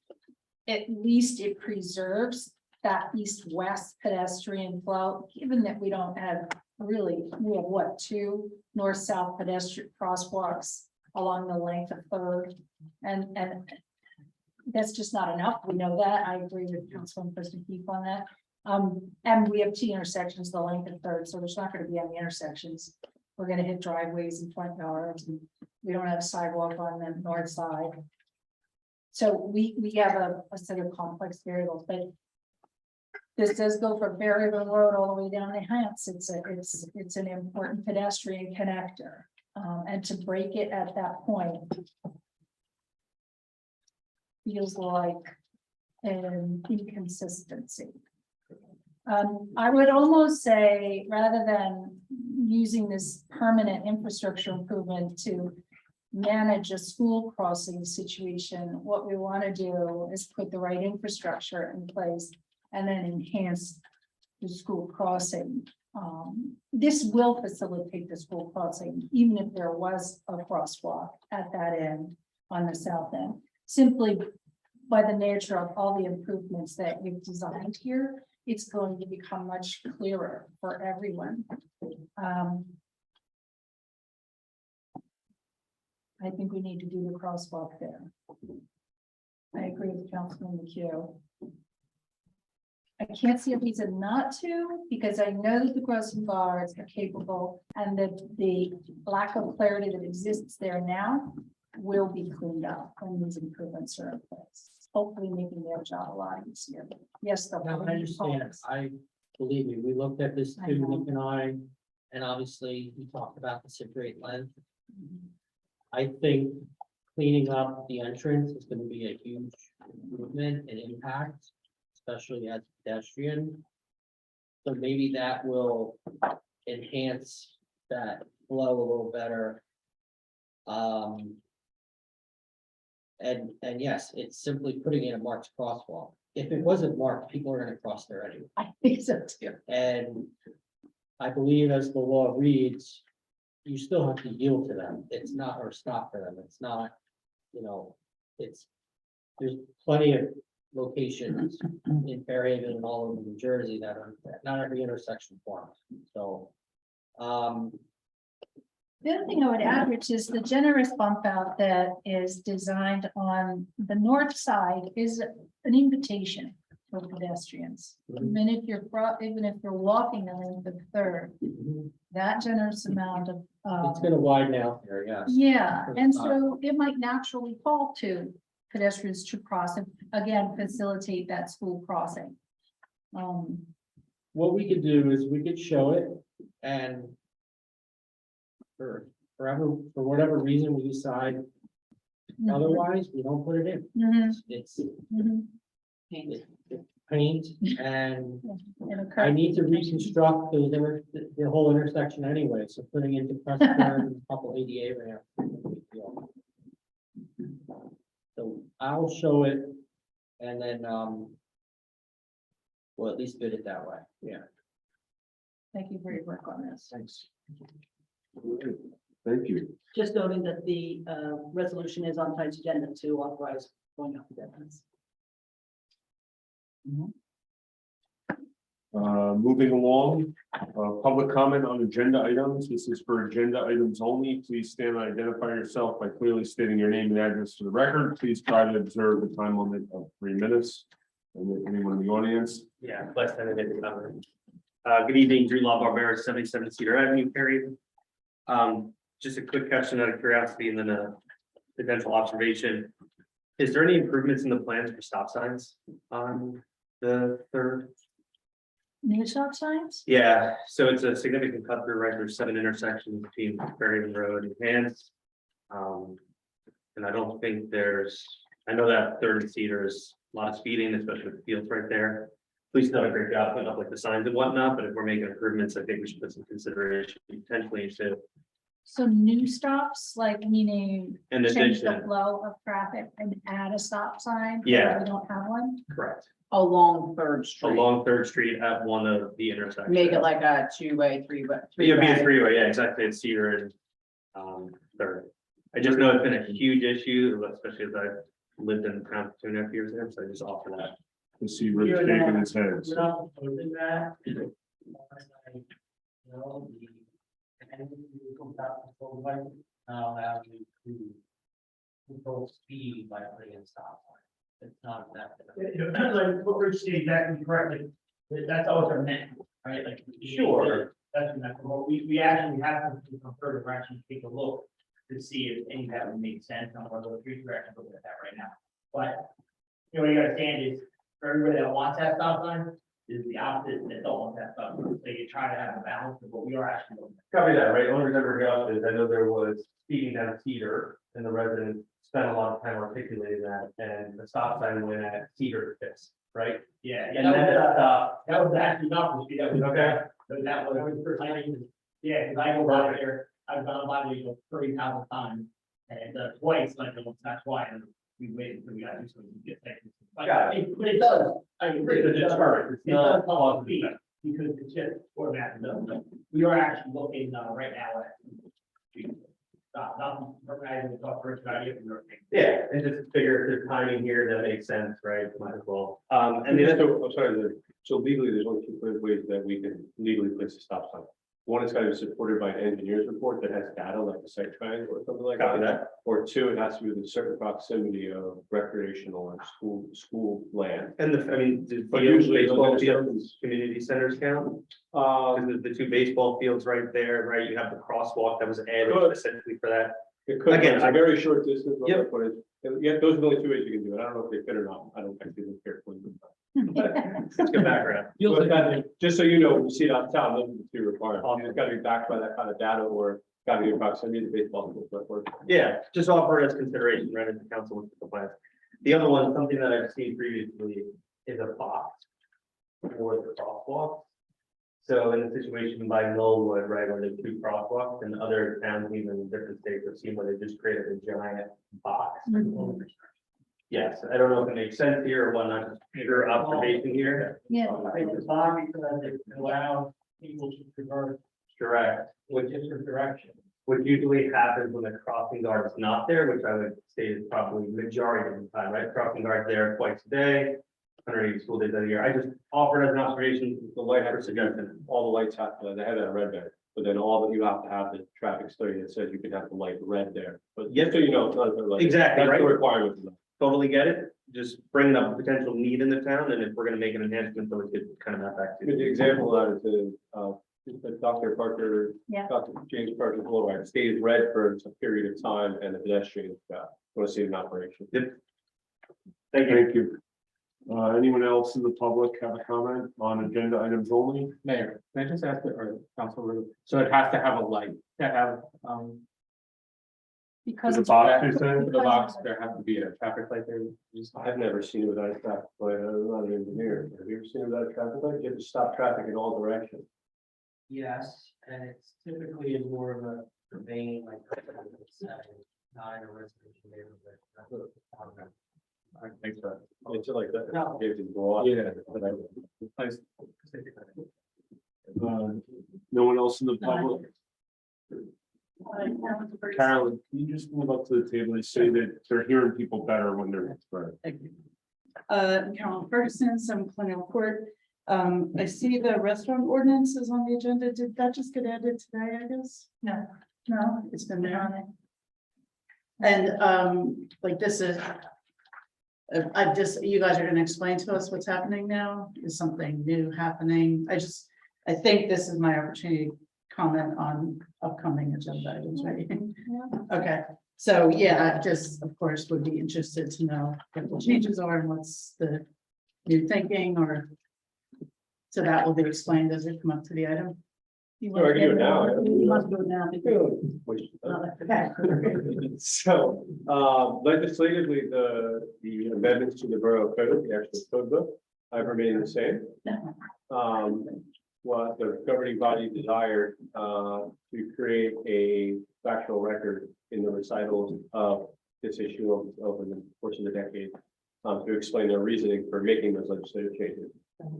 Speaker 2: at least it preserves that east-west pedestrian flow, given that we don't have really, we have what, 2 north-south pedestrian crosswalks along the length of 3rd, and that's just not enough. We know that. I agree with Councilman Keefe on that. And we have 2 intersections the length of 3rd, so there's not going to be any intersections. We're going to hit driveways and front yards, and we don't have a sidewalk on the north side. So we have a set of complex variables, but this does go from Berryville Road all the way down to Hants. It's an important pedestrian connector, and to break it at that point feels like an inconsistency. I would almost say, rather than using this permanent infrastructure improvement to manage a school crossing situation, what we want to do is put the right infrastructure in place and then enhance the school crossing. This will facilitate the school crossing, even if there was a crosswalk at that end on the south end, simply by the nature of all the improvements that we've designed here. It's going to become much clearer for everyone. I think we need to do the crosswalk there. I agree with Councilman McHugh. I can't see a reason not to, because I know that the crossing guards are capable, and that the lack of clarity that exists there now will be cleaned up when these improvements are in place. Hopefully making their job a lot easier. Yes,
Speaker 7: No, I understand. Believe me, we looked at this too, Nick and I, and obviously we talked about the citrate length. I think cleaning up the entrance is going to be a huge movement and impact, especially as pedestrian. So maybe that will enhance that flow a little better. And yes, it's simply putting in a marked crosswalk. If it wasn't marked, people are going to cross there anyway.
Speaker 2: I think so too.
Speaker 7: And I believe as the law reads, you still have to yield to them. It's not, or stop for them. It's not, you know, there's plenty of locations in Fairhaven and all over New Jersey that are, not every intersection forms. So,
Speaker 2: The other thing I would add, which is the generous bump out that is designed on the north side, is an invitation
Speaker 10: for pedestrians. Even if you're, even if you're walking the length of Third, that generous amount of,
Speaker 7: It's gonna widen out there, yes.
Speaker 10: yeah, and so it might naturally fall to pedestrians to cross and again, facilitate that school crossing.
Speaker 7: What we could do is we could show it and for whatever reason we decide otherwise, we don't put it in.
Speaker 10: Mhm,
Speaker 7: It's
Speaker 10: mhm.
Speaker 7: paint and
Speaker 10: And a
Speaker 7: I
Speaker 10: curve.
Speaker 7: need to reconstruct the whole intersection anyway, so putting in depressed curve and a couple ADA ramps. is no big deal. So I'll show it and then, we'll at least bid it that way, yeah.
Speaker 10: Thank you for your work on this.
Speaker 7: Thanks.
Speaker 1: Thank you.
Speaker 5: Just noting that the resolution is on tonight's agenda to authorize going up the deadlines.
Speaker 1: Moving along, public comment on agenda items. This is for agenda items only. Please stand and identify yourself by clearly stating your name and address for the record. Please try to observe the time limit of 3 minutes. And anyone in the audience?
Speaker 11: Yeah, less than a minute cover. Good evening, Drew Law, Borough, 77 Cedar Avenue, Perry. Just a quick question out of curiosity and then a potential observation. Is there any improvements in the plans for stop signs on the Third?
Speaker 10: New stop signs?
Speaker 11: Yeah, so it's a significant cut through, right? There's 7 intersections between Fairhaven Road and Hants. And I don't think I know that Third and Cedar is a lot of speeding, especially with the fields right there. Police done a great job putting up like the signs and whatnot, but if we're making improvements, I think we should put some consideration potentially into
Speaker 10: So new stops, like meaning
Speaker 11: in
Speaker 10: change the
Speaker 11: addition.
Speaker 10: flow of traffic and add a stop sign? where
Speaker 11: Yeah.
Speaker 10: We don't have one?
Speaker 11: Correct.
Speaker 8: Along Third Street.
Speaker 11: Along Third Street at one of the intersections.
Speaker 8: Make it like a two-way, three-way.
Speaker 11: Yeah, be a three-way, yeah, exactly, it's Cedar and Third. I just know it's been a huge issue, especially as I've lived in town for 2.5 years there, so I just offer that.
Speaker 1: I see Rich shaking his head.
Speaker 7: We're not proposing that. You know, allow you to control speed by putting in stop sign. It's not that.
Speaker 12: Like what Rich said exactly correctly, that's always our intent, right? Like.
Speaker 11: Sure.
Speaker 12: That's what we actually have to confer to actually take a look to see if any of that would make sense on one of those streets. We're actually looking at that right now. But, you know, what you gotta stand is, for everybody that wants that stop sign, is the opposite that don't want that stop sign. So you try to have a balance of what we are actually looking at.
Speaker 11: Copy that, right? Only reason I bring it up is I know there was speeding down Cedar and the residents spent a lot of time articulating that and the stop sign went at Cedar fixed, right?
Speaker 12: Yeah,
Speaker 11: And then it stopped.
Speaker 12: that was actually not the street, that was.
Speaker 11: Okay.
Speaker 12: But that was the first time, yeah, because I go by there, I've gone by there, 30,000 times. And twice, like, that's why, and we waited until we got to do something to get that.
Speaker 11: Got
Speaker 12: But it does, I agree.
Speaker 11: It's a deterrent. It's
Speaker 12: It
Speaker 11: not
Speaker 12: does cause speed, because it's just format, we are actually looking right now at. Nothing, recognizing the talk first about it.
Speaker 11: Yeah, and just figure if there's timing here, that makes sense, right? Might as well. And the other,
Speaker 1: I'm sorry, so legally, there's only 2 ways that we can legally place a stop sign. One, it's got to be supported by an engineer's report that has data like a site triangle or something like
Speaker 11: Copy
Speaker 1: that. Or 2, it has to be within a certain proximity of recreational or school land.
Speaker 11: and I mean, the
Speaker 1: But
Speaker 11: fields,
Speaker 1: usually those
Speaker 11: baseball
Speaker 1: intersections-
Speaker 11: fields, community centers count. Because there's the 2 baseball fields right there, right? You have the crosswalk that was added
Speaker 1: Good.
Speaker 11: specifically for that.
Speaker 1: It could,
Speaker 11: Again,
Speaker 1: it's a very short distance.
Speaker 11: Yep.
Speaker 1: But yeah, those are the only 2 ways you can do it. I don't know if they fit or not. I don't actually look carefully.
Speaker 11: It's good background.
Speaker 6: You also got it.
Speaker 1: Just so you know, when you see it on town, those are the 2 requirements. It's got to be backed by that kind of data or got to be proximity to baseball. Field.
Speaker 11: Yeah, just offer it as consideration, right, as the council looks at the plans. The other one, something that I've seen previously is a box for the crosswalk. So in the situation by Millwood, right, where there's 2 crosswalks and other towns, even in different states, have seen where they just created a giant box. Yes, I don't know if it makes sense here or whatnot, just pure observation here.
Speaker 10: Yeah.
Speaker 12: It's fine because it allows people to convert
Speaker 11: Correct.
Speaker 12: with different directions.
Speaker 11: What usually happens when the crossing guard is not there, which I would say is probably majority of the time, right? Crossing guard there twice a day, 180 school days out of the year. I just offered as an observation,
Speaker 1: The light
Speaker 11: for
Speaker 1: has to
Speaker 11: suggestion.
Speaker 1: all the lights have, they have that red there, but then all that you have to have the traffic study that says you can have the light red there. But
Speaker 11: Yes.
Speaker 1: just so you know, it's not a light.
Speaker 11: Exactly,
Speaker 1: That's
Speaker 11: right.
Speaker 1: the requirement.
Speaker 11: Totally get it. just bringing up a potential need in the town, and if we're gonna make an enhancement, so we could kind of map back
Speaker 1: Good
Speaker 11: to.
Speaker 1: example of that is Dr. Parker,
Speaker 10: Yeah.
Speaker 1: Dr. James Parker Boulevard stays red for a period of time and the pedestrians want to see it in operation.
Speaker 11: Yep. Thank you.
Speaker 1: Thank you. Anyone else in the public have a comment on agenda items only?
Speaker 4: Mayor, can I just ask, or Council, so it has to have a light, to have,
Speaker 10: Because
Speaker 1: The
Speaker 10: it's.
Speaker 1: box
Speaker 4: for
Speaker 1: is there?
Speaker 4: the box, there has to be a traffic light there.
Speaker 1: I've never seen it without a traffic light. I'm not an engineer. Have you ever seen it without a traffic light? You have to stop traffic in all directions.
Speaker 12: Yes, and it's typically in more of a vein like not in a residential neighborhood.
Speaker 1: I think so. It's like that.
Speaker 12: No.
Speaker 1: Gave you the go off.
Speaker 4: Yeah.
Speaker 1: But no one else in the public? Carolyn, can you just move up to the table and say that they're hearing people better when they're.
Speaker 13: Thank you. Carolyn Ferguson, 7 Colonial Court. I see the restaurant ordinance is on the agenda. Did that just get added today, I guess?
Speaker 2: No.
Speaker 13: No, it's been there. And like this is. I've just, you guys are gonna explain to us what's happening now. Is something new happening? I think this is my opportunity to comment on upcoming agenda items, right? Okay, so yeah, I just, of course, would be interested to know what the changes are and what's the new thinking or. So that will be explained as we come up to the item.
Speaker 1: Sure, I can do it now.
Speaker 13: You must do it now. Okay.
Speaker 1: So, legislatively, the amendments to the Borough Code, the actual code book, have remained the same. What the governing body desired, to create a factual record in the recitals of this issue over the course of the decade, to explain their reasoning for making those legislative changes.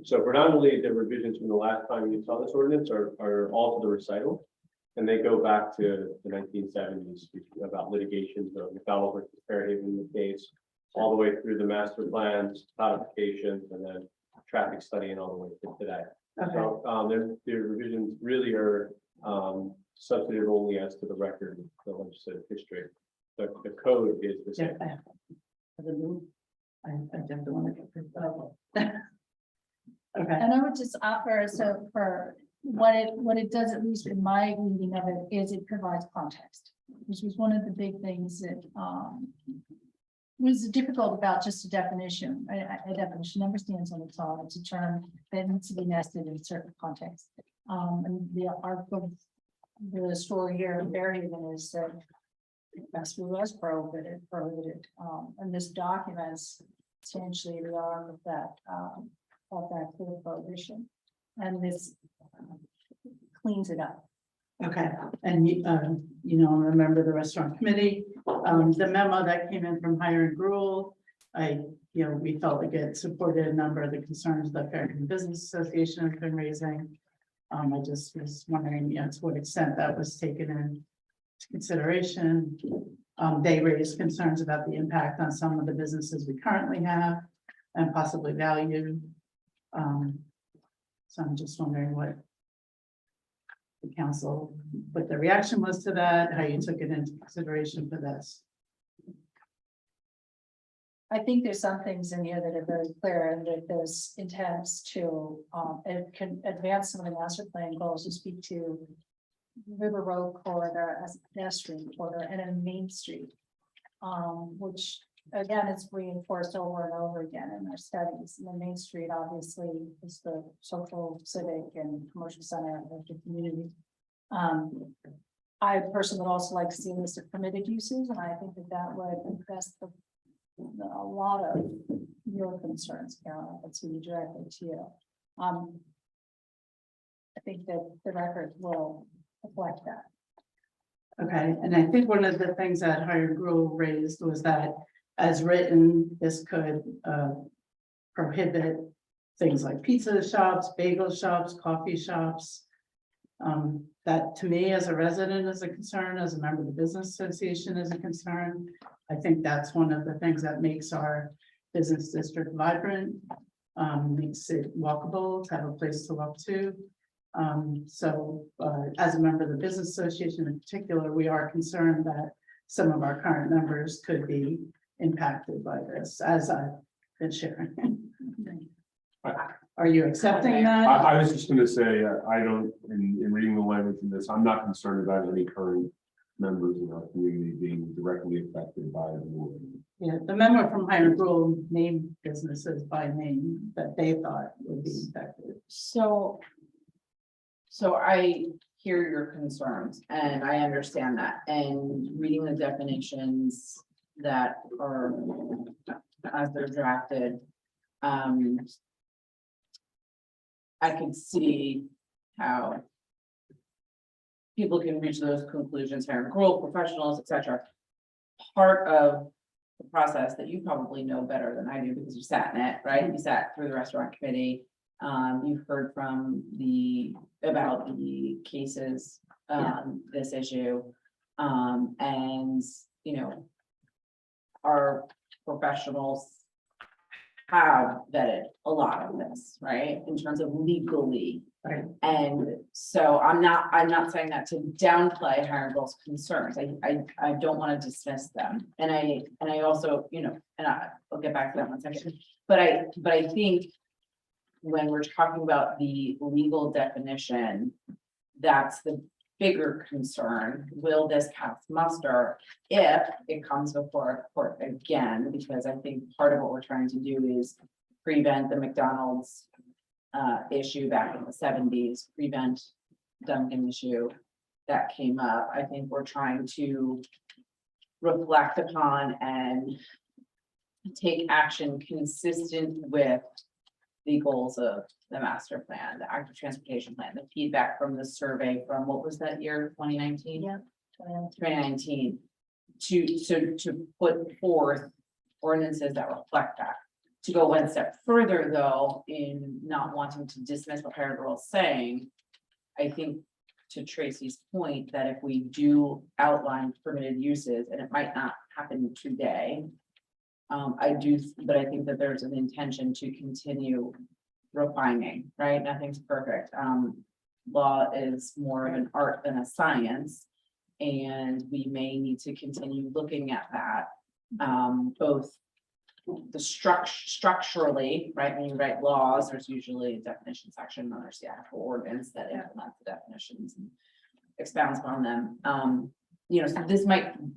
Speaker 1: So predominantly, the revisions from the last time you saw this ordinance are all to the recital. And they go back to the 1970s about litigations of McDonald versus Fairhaven case, all the way through the master plans, codifications, and then traffic study and all the way to today.
Speaker 13: Okay,
Speaker 1: So their revisions really are substantive only as to the record of the legislative history. The code is the
Speaker 13: yeah,
Speaker 1: same.
Speaker 13: I have. For the new, I definitely want to get. Okay,
Speaker 10: And I would just offer, so for what it does, at least in my reading of it, is it provides context. Which was one of the big things that was difficult about just a definition. A definition never stands on its own. It's a term that needs to be nested in certain context. And the arc of the story here in Fairhaven is that Westwood was prohibited. And this documents essentially the arc of that clear prohibition. And this cleans it up.
Speaker 13: okay, and you know, I remember the restaurant committee, the memo that came in from Hire and Gruel. We felt like it supported a number of the concerns that Fairhaven Business Association has been raising. I just was wondering, to what extent that was taken into consideration. They raised concerns about the impact on some of the businesses we currently have and possibly value. So I'm just wondering what the council, what the reaction was to that, how you took it into consideration for this.
Speaker 10: I think there's some things in here that are very clear and that there's intents to, it can advance some of the master plan goals to speak to River Road corridor as a pedestrian corridor and a Main Street. Which again, it's reinforced over and over again in our studies. And the Main Street obviously is the social, civic and commercial center of the community. I personally would also like to see a list of permitted uses, and I think that would address a lot of your concerns, Carol. Let's see directly to you. I think that the record will reflect that.
Speaker 13: Okay, and I think one of the things that Hire Gruel raised was that as written, this could prohibit things like pizza shops, bagel shops, coffee shops. That to me as a resident is a concern, as a member of the business association is a concern. I think that's one of the things that makes our business district vibrant, makes it walkable, to have a place to walk to. As a member of the business association in particular, we are concerned that some of our current members could be impacted by this, as I've been sharing. Are you accepting that?
Speaker 1: I was just gonna say, I don't, in reading the language in this, I'm not concerned about any current members in our community being directly affected by the rule.
Speaker 13: Yeah, the memo from Higher Grove named businesses by name that they thought would be affected.
Speaker 8: So I hear your concerns and I understand that, and reading the definitions that are as they're drafted. I can see how people can reach those conclusions, hiring rural professionals, etc. Part of the process that you probably know better than I do because you sat in it, right? You sat through the restaurant committee. You've heard from about the cases, this issue. And, you know, our professionals have vetted a lot of this, right, in terms of legally.
Speaker 13: Right.
Speaker 8: And so I'm not saying that to downplay Hiram Girl's concerns. I don't want to dismiss them. And I also, you know, and I'll get back to that in one second. But I think when we're talking about the legal definition, that's the bigger concern. Will this pass muster if it comes before a court again? Because I think part of what we're trying to do is prevent the McDonald's issue back in the 70s, prevent Duncan issue that came up. I think we're trying to reflect upon and take action consistent with the goals of the master plan, the active transportation plan, the feedback from the survey from what was that year, 2019?
Speaker 10: Yeah.
Speaker 8: 2019, to put forth ordinances that reflect that. To go one step further, though, in not wanting to dismiss what Hiram Girl is saying, I think to Tracy's point, that if we do outline permitted uses, and it might not happen today, but I think that there's an intention to continue refining, right? Nothing's perfect. Law is more of an art than a science, and we may need to continue looking at that, both the structurally, right? When you write laws, there's usually a definition section, and there's the actual ordinance that implements the definitions and expounds on them. You know, so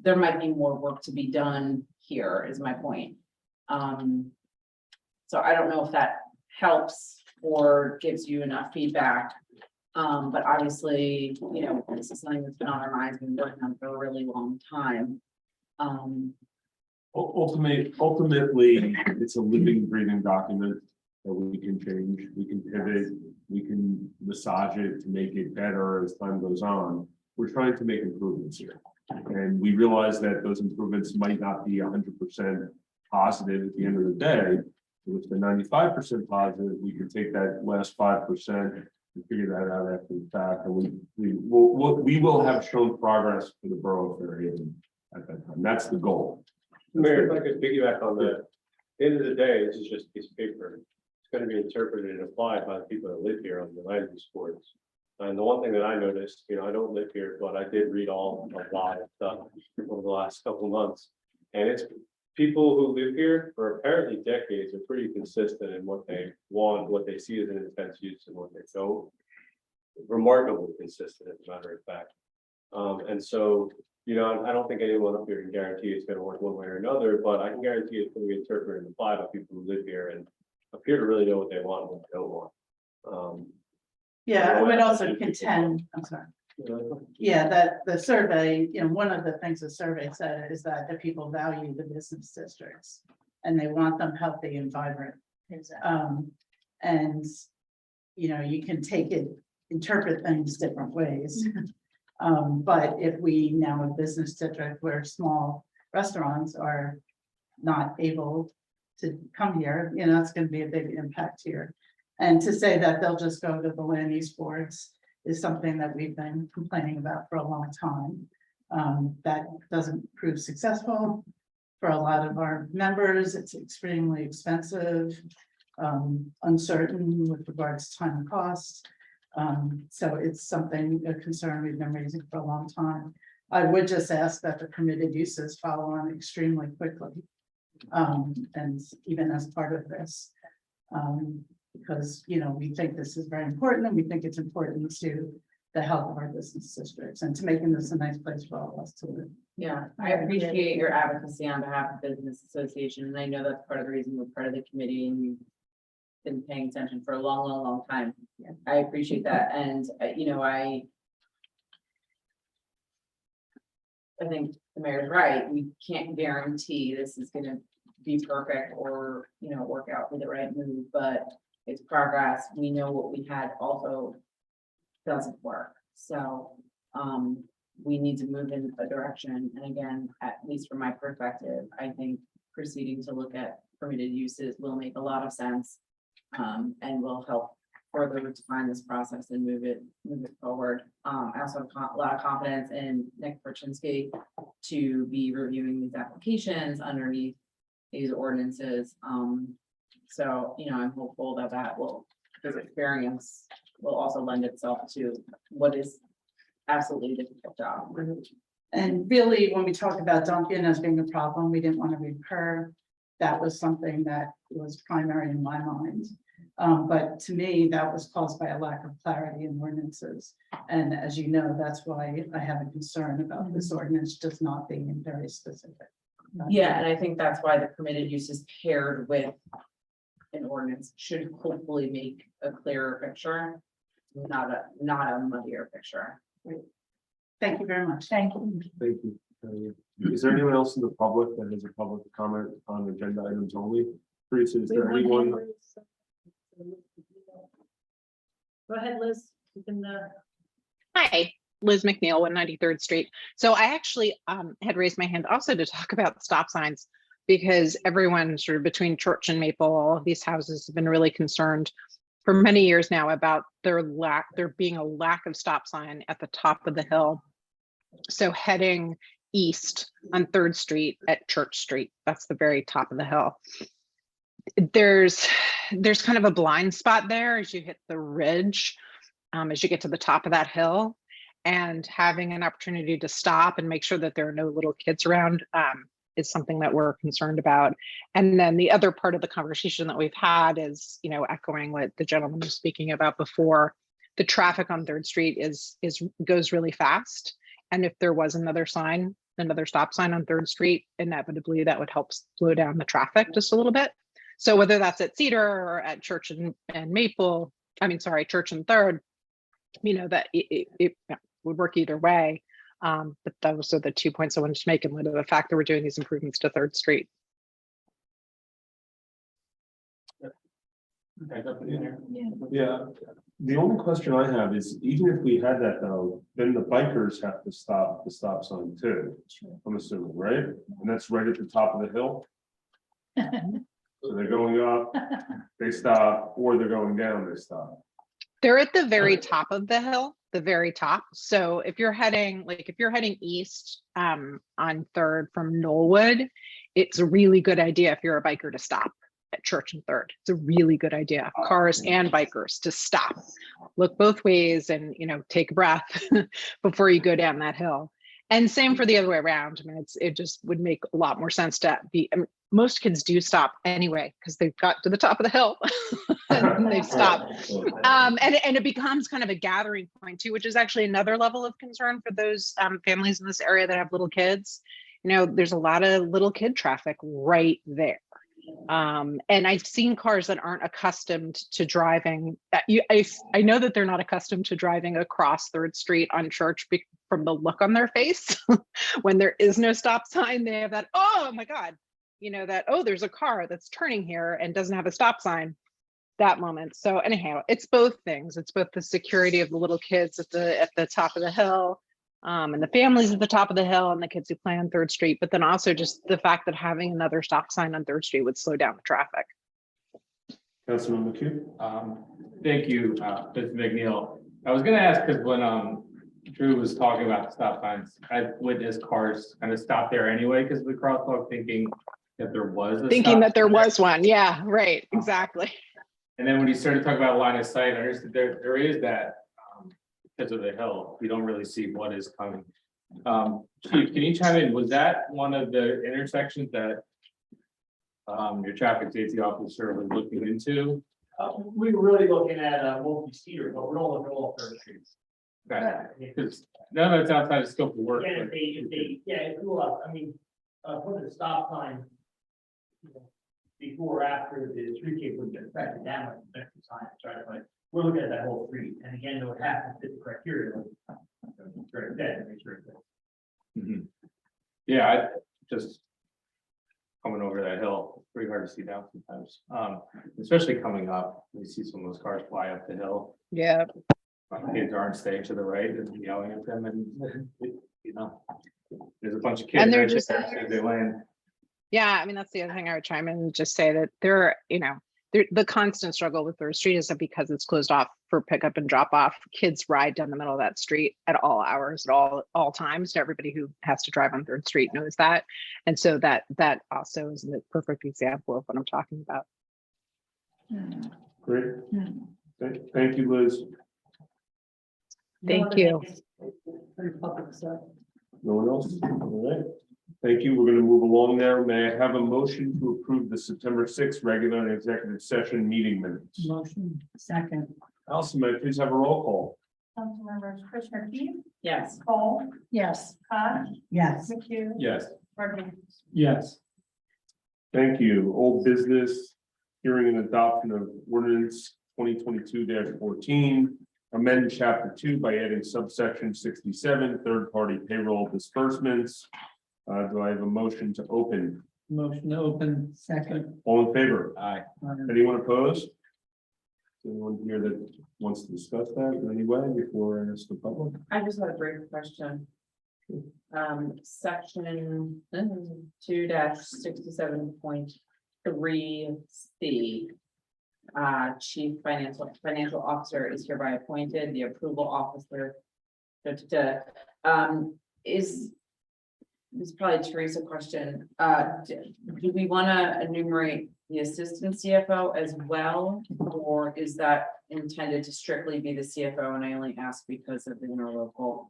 Speaker 8: there might be more work to be done here, is my point. So I don't know if that helps or gives you enough feedback. But obviously, you know, this is something that's been on our minds, been working on for a really long time.
Speaker 1: Ultimately, it's a living, breathing document that we can change, we can pivot, we can massage it to make it better as time goes on. We're trying to make improvements here. And we realize that those improvements might not be 100% positive at the end of the day. If they're 95% positive, we can take that last 5% and figure that out after the fact. And we will have shown progress for the borough area at that time. That's the goal.
Speaker 14: Mayor, if I could piggyback on that, at the end of the day, this is just a piece of paper. It's going to be interpreted and applied by the people that live here on the land use boards. And the one thing that I noticed, you know, I don't live here, but I did read a lot of stuff over the last couple of months. And it's people who live here for apparently decades are pretty consistent in what they want, what they see as an intense use and what they don't. Remarkably consistent, as a matter of fact. And so, you know, I don't think anyone up here can guarantee it's going to work one way or another, but I can guarantee it's going to be interpreted and applied by people who live here and appear to really know what they want and what they don't want.
Speaker 13: Yeah, I would also contend, I'm sorry. Yeah, that the survey, you know, one of the things the survey said is that the people value the business districts and they want them healthy and vibrant. And, you know, you can interpret things different ways. But if we now have a business district where small restaurants are not able to come here, you know, it's going to be a big impact here. And to say that they'll just go to the land use boards is something that we've been complaining about for a long time. That doesn't prove successful for a lot of our members. It's extremely expensive, uncertain with regards to time and cost. So it's a concern we've been raising for a long time. I would just ask that the permitted uses follow on extremely quickly. And even as part of this. Because, you know, we think this is very important and we think it's important to the health of our business districts and to making this a nice place for all of us to live.
Speaker 8: Yeah, I appreciate your advocacy on behalf of Business Association, and I know that's part of the reason we're part of the committee and you've been paying attention for a long, long, long time.
Speaker 13: Yeah.
Speaker 8: I appreciate that, and you know, I think the mayor's right. We can't guarantee this is gonna be perfect or, you know, work out for the right move, but it's progress. We know what we had also doesn't work. So we need to move in a direction. And again, at least from my perspective, I think proceeding to look at permitted uses will make a lot of sense and will help further define this process and move it forward. I also have a lot of confidence in Nick Perchinsky to be reviewing these applications underneath these ordinances. So, you know, I'm hopeful that this experience will also lend itself to what is absolutely a difficult job.
Speaker 13: And really, when we talk about Duncan as being a problem, we didn't want to recur. That was something that was primary in my mind. But to me, that was caused by a lack of clarity in ordinances. And as you know, that's why I have a concern about this ordinance just not being very specific.
Speaker 8: Yeah, and I think that's why the permitted uses paired with an ordinance should hopefully make a clearer picture, not a muddier picture.
Speaker 13: Thank you very much.
Speaker 10: Thank you.
Speaker 1: Thank you. Is there anyone else in the public that has a public comment on agenda items only? Teresa, is there anyone?
Speaker 5: Go ahead, Liz. You can,
Speaker 15: Hi, Liz McNeil, 193rd Street. So I actually had raised my hand also to talk about stop signs because everyone sort of between Church and Maple, all of these houses have been really concerned for many years now about there being a lack of stop sign at the top of the hill. So heading east on 3rd Street at Church Street, that's the very top of the hill. There's kind of a blind spot there as you hit the ridge, as you get to the top of that hill, and having an opportunity to stop and make sure that there are no little kids around is something that we're concerned about. And then the other part of the conversation that we've had is, you know, echoing what the gentleman was speaking about before, the traffic on 3rd Street goes really fast. And if there was another stop sign on 3rd Street, inevitably that would help slow down the traffic just a little bit. So whether that's at Cedar or at Church and Maple, Church and 3rd, you know, that it would work either way. But those are the 2 points I wanted to make in light of the fact that we're doing these improvements to 3rd Street.
Speaker 1: Yeah, the only question I have is, even if we had that though, then the bikers have to stop the stop sign too, I'm assuming, right? And that's right at the top of the hill. So they're going up, they stop, or they're going down, they stop.
Speaker 15: They're at the very top of the hill, the very top. So if you're heading east on 3rd from Knollwood, it's a really good idea if you're a biker to stop at Church and 3rd. It's a really good idea, cars and bikers to stop, look both ways and, you know, take a breath before you go down that hill. And same for the other way around. I mean, it just would make a lot more sense to be, most kids do stop anyway, because they've got to the top of the hill and they stop. And it becomes kind of a gathering point too, which is actually another level of concern for those families in this area that have little kids. You know, there's a lot of little kid traffic right there. And I've seen cars that aren't accustomed to driving. I know that they're not accustomed to driving across 3rd Street on Church from the look on their face. When there is no stop sign, they have that, oh my God, you know, that, oh, there's a car that's turning here and doesn't have a stop sign, that moment. So anyhow, it's both things. It's both the security of the little kids at the top of the hill, and the families at the top of the hill and the kids who play on 3rd Street, but then also just the fact that having another stop sign on 3rd Street would slow down the traffic.
Speaker 1: Councilman McHugh?
Speaker 9: Thank you, Mr. McNeil. I was gonna ask, because when Drew was talking about the stop signs, I witnessed cars kind of stop there anyway because of the crosswalk, thinking that there was
Speaker 15: one. Yeah, right, exactly.
Speaker 9: And then when you started talking about line of sight, I understood there is that because of the hill, we don't really see what is coming. Chief, can you chime in? Was that one of the intersections that your traffic safety officer was looking into?
Speaker 12: We were really looking at, multi-seater, but we're not looking at all third streets.
Speaker 9: Okay, because none of it's outside of scope of work.
Speaker 12: Yeah,
Speaker 9: but-
Speaker 12: it grew up, I mean, put the stop sign. you know, Before or after the street cape would get affected, that much affect the sign, right, but we're looking at that whole street, and again, it would have to fit the criteria. Very good, make sure.
Speaker 9: Mhm. Yeah, I just. Coming over that hill, it's pretty hard to see down sometimes, especially coming up, you see some of those cars fly up the hill.
Speaker 15: Yeah.
Speaker 9: My kids aren't staying to the right and yelling at them and, you know. There's a bunch of kids.
Speaker 15: And they're
Speaker 9: right
Speaker 15: just-
Speaker 9: there, so they land.
Speaker 15: Yeah, I mean, that's the other thing I would chime in and just say that there, you know, the constant struggle with Third Street is that because it's closed off for pickup and drop off, kids ride down the middle of that street at all hours, at all times. Everybody who has to drive on Third Street knows that. And so that also is a perfect example of what I'm talking about.
Speaker 1: Great. Thank you, Liz.
Speaker 15: Thank you.
Speaker 5: Very public, so.
Speaker 1: No one else? All right. Thank you. We're going to move along now. May I have a motion to approve the September 6th regular and executive session meeting minutes?
Speaker 3: Motion. Second.
Speaker 1: Allison, may I please have a roll call?
Speaker 2: Councilmembers Commissioner Keith,
Speaker 8: Yes.
Speaker 2: Cole,
Speaker 10: Yes.
Speaker 2: Koch,
Speaker 3: Yes.
Speaker 2: McHugh,
Speaker 9: Yes.
Speaker 2: Rodriguez.
Speaker 6: Yes.
Speaker 1: Thank you. Old business, hearing and adoption of ordinance 2022-14. Amend chapter 2 by adding subsection 67, third-party payroll disbursements. Do I have a motion to open?
Speaker 6: Motion to open.
Speaker 3: Second.
Speaker 1: All in favor?
Speaker 9: Aye.
Speaker 1: Anyone opposed? Anyone here that wants to discuss that in any way before I ask the public?
Speaker 8: I just had a brief question. Section 2-67.3 C. Chief Financial Officer is hereby appointed, the approval officer. Is. This is probably a Teresa question. Do we want to enumerate the assistant CFO as well? Or is that intended to strictly be the CFO? And I only ask because of the interlocal.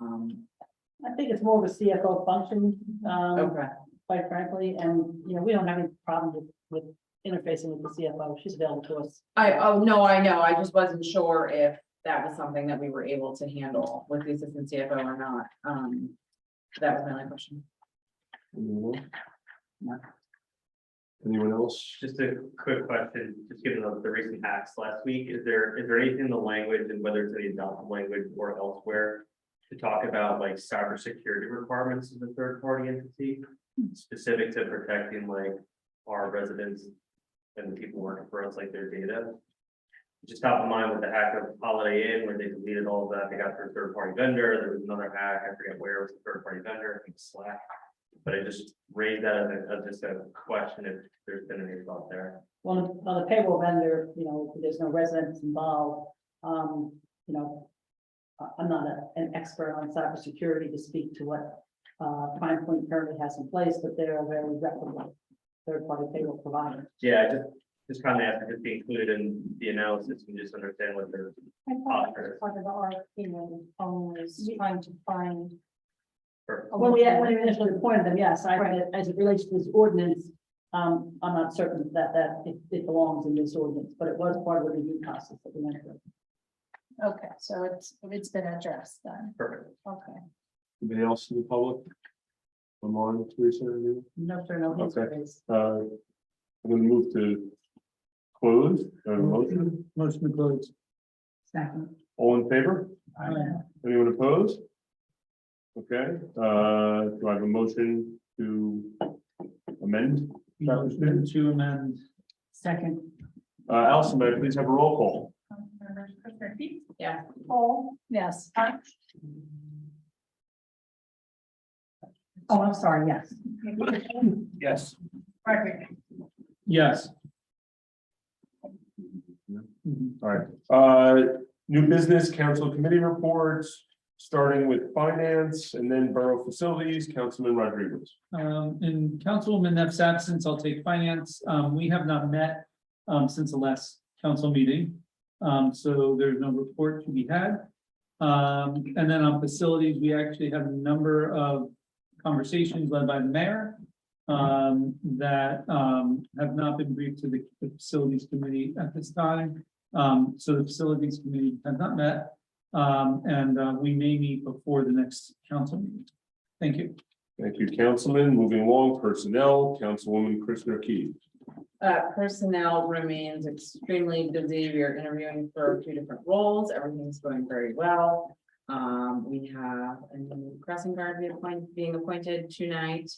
Speaker 5: I think it's more of a CFO function,
Speaker 8: Okay,
Speaker 5: quite frankly, and, you know, we don't have any problem with interfacing with the CFO. She's available to us.
Speaker 8: no, I know. I just wasn't sure if that was something that we were able to handle with the assistant CFO or not. That was my only question.
Speaker 1: Anyone else?
Speaker 11: Just a quick question, just given the recent hacks last week, is there anything in the language, and whether it's in the adopted language or elsewhere, to talk about like cybersecurity requirements of the third party entity, specific to protecting like our residents and the people working for us, like their data? Just top of mind with the hack of Holiday Inn, where they deleted all of that, they got their third party vendor, there was another hack, I forget where it was, the third party vendor, I think Slack. But I just raised that as just a question, if there's been any thought there.
Speaker 5: Well, on the payroll vendor, you know, there's no residents involved. You know, I'm not an expert on cybersecurity to speak to what Prime Point currently has in place, but they're a very reputable third-party payroll provider.
Speaker 11: Yeah, just kind of asked if it be included in the analysis and just understand what they're.
Speaker 2: I thought that was part of the RFP when was trying to find.
Speaker 5: When we initially appointed them, yes, as it relates to this ordinance, I'm not certain that it belongs in this ordinance, but it was part of the review process that we went through.
Speaker 10: Okay, so it's been addressed then.
Speaker 11: Perfect.
Speaker 10: Okay.
Speaker 1: Anybody else in the public? Come on, Teresa. Anyone?
Speaker 5: No, sir, no hands
Speaker 1: Okay.
Speaker 5: raised.
Speaker 1: I'm gonna move to close, motion.
Speaker 6: Motion to close.
Speaker 3: Second.
Speaker 1: All in favor? Anyone opposed? Okay, do I have a motion to amend?
Speaker 6: Motion to amend.
Speaker 3: Second.
Speaker 1: Allison, may I please have a roll call?
Speaker 2: Councilmembers Commissioner Keith,
Speaker 8: Yeah.
Speaker 2: Cole,
Speaker 10: Yes.
Speaker 2: Koch,
Speaker 3: Oh, I'm sorry, yes.
Speaker 1: Yes.
Speaker 2: Rodriguez.
Speaker 6: Yes.
Speaker 1: All right, new business, council committee reports, starting with finance and then borough facilities, Councilman Rodriguez.
Speaker 6: In Councilwoman Neff's absence, I'll take finance. We have not met since the last council meeting. So there's no report to be had. And then on facilities, we actually have a number of conversations led by the mayor that have not been briefed to the facilities committee at this time. So the facilities committee has not met, and we may meet before the next council meeting. Thank you.
Speaker 1: Thank you, Councilman. Moving along, personnel, Councilwoman Christopher Key.
Speaker 8: Personnel remains extremely busy. We are interviewing for a few different roles. Everything's going very well. We have a new crossing guard being appointed tonight.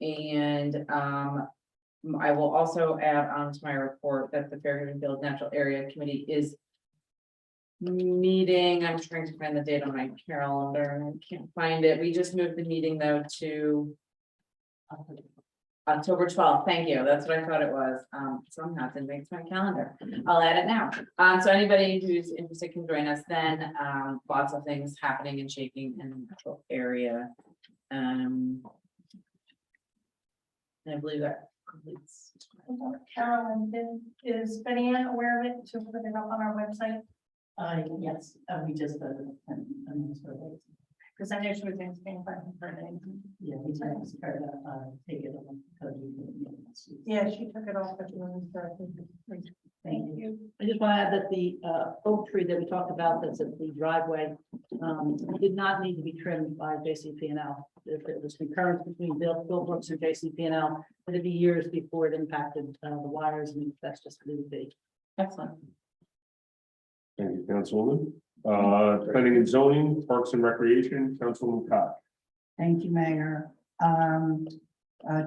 Speaker 8: And I will also add on to my report that the Fairhaven Field Natural Area Committee is meeting. I'm trying to find the date on my calendar and I can't find it. We just moved the meeting though to October 12th. Thank you. That's what I thought it was. Somehow it didn't make my calendar. I'll add it now. So anybody who's interested can join us then. Lots of things happening and shaking in the natural area. And I believe that completes.
Speaker 2: Carolyn, is Betty Ann aware of it to put it up on our website?
Speaker 3: Yes, we just,
Speaker 2: Because I know she was asking if I can her name.
Speaker 3: yeah, we just her to take it on because we.
Speaker 2: Yeah, she took it off, but she wasn't sure. Thank you.
Speaker 5: I just want to add that the oak tree that we talked about that's at the driveway did not need to be trimmed by JCP&L. If it was concurrent between Bill Brooks and JCP&L, it'd be years before it impacted the wires, and that's just going to be.
Speaker 8: Excellent.
Speaker 1: Thank you, Councilwoman. Planning and zoning, parks and recreation, Councilwoman Cox.
Speaker 3: Thank you, Mayor.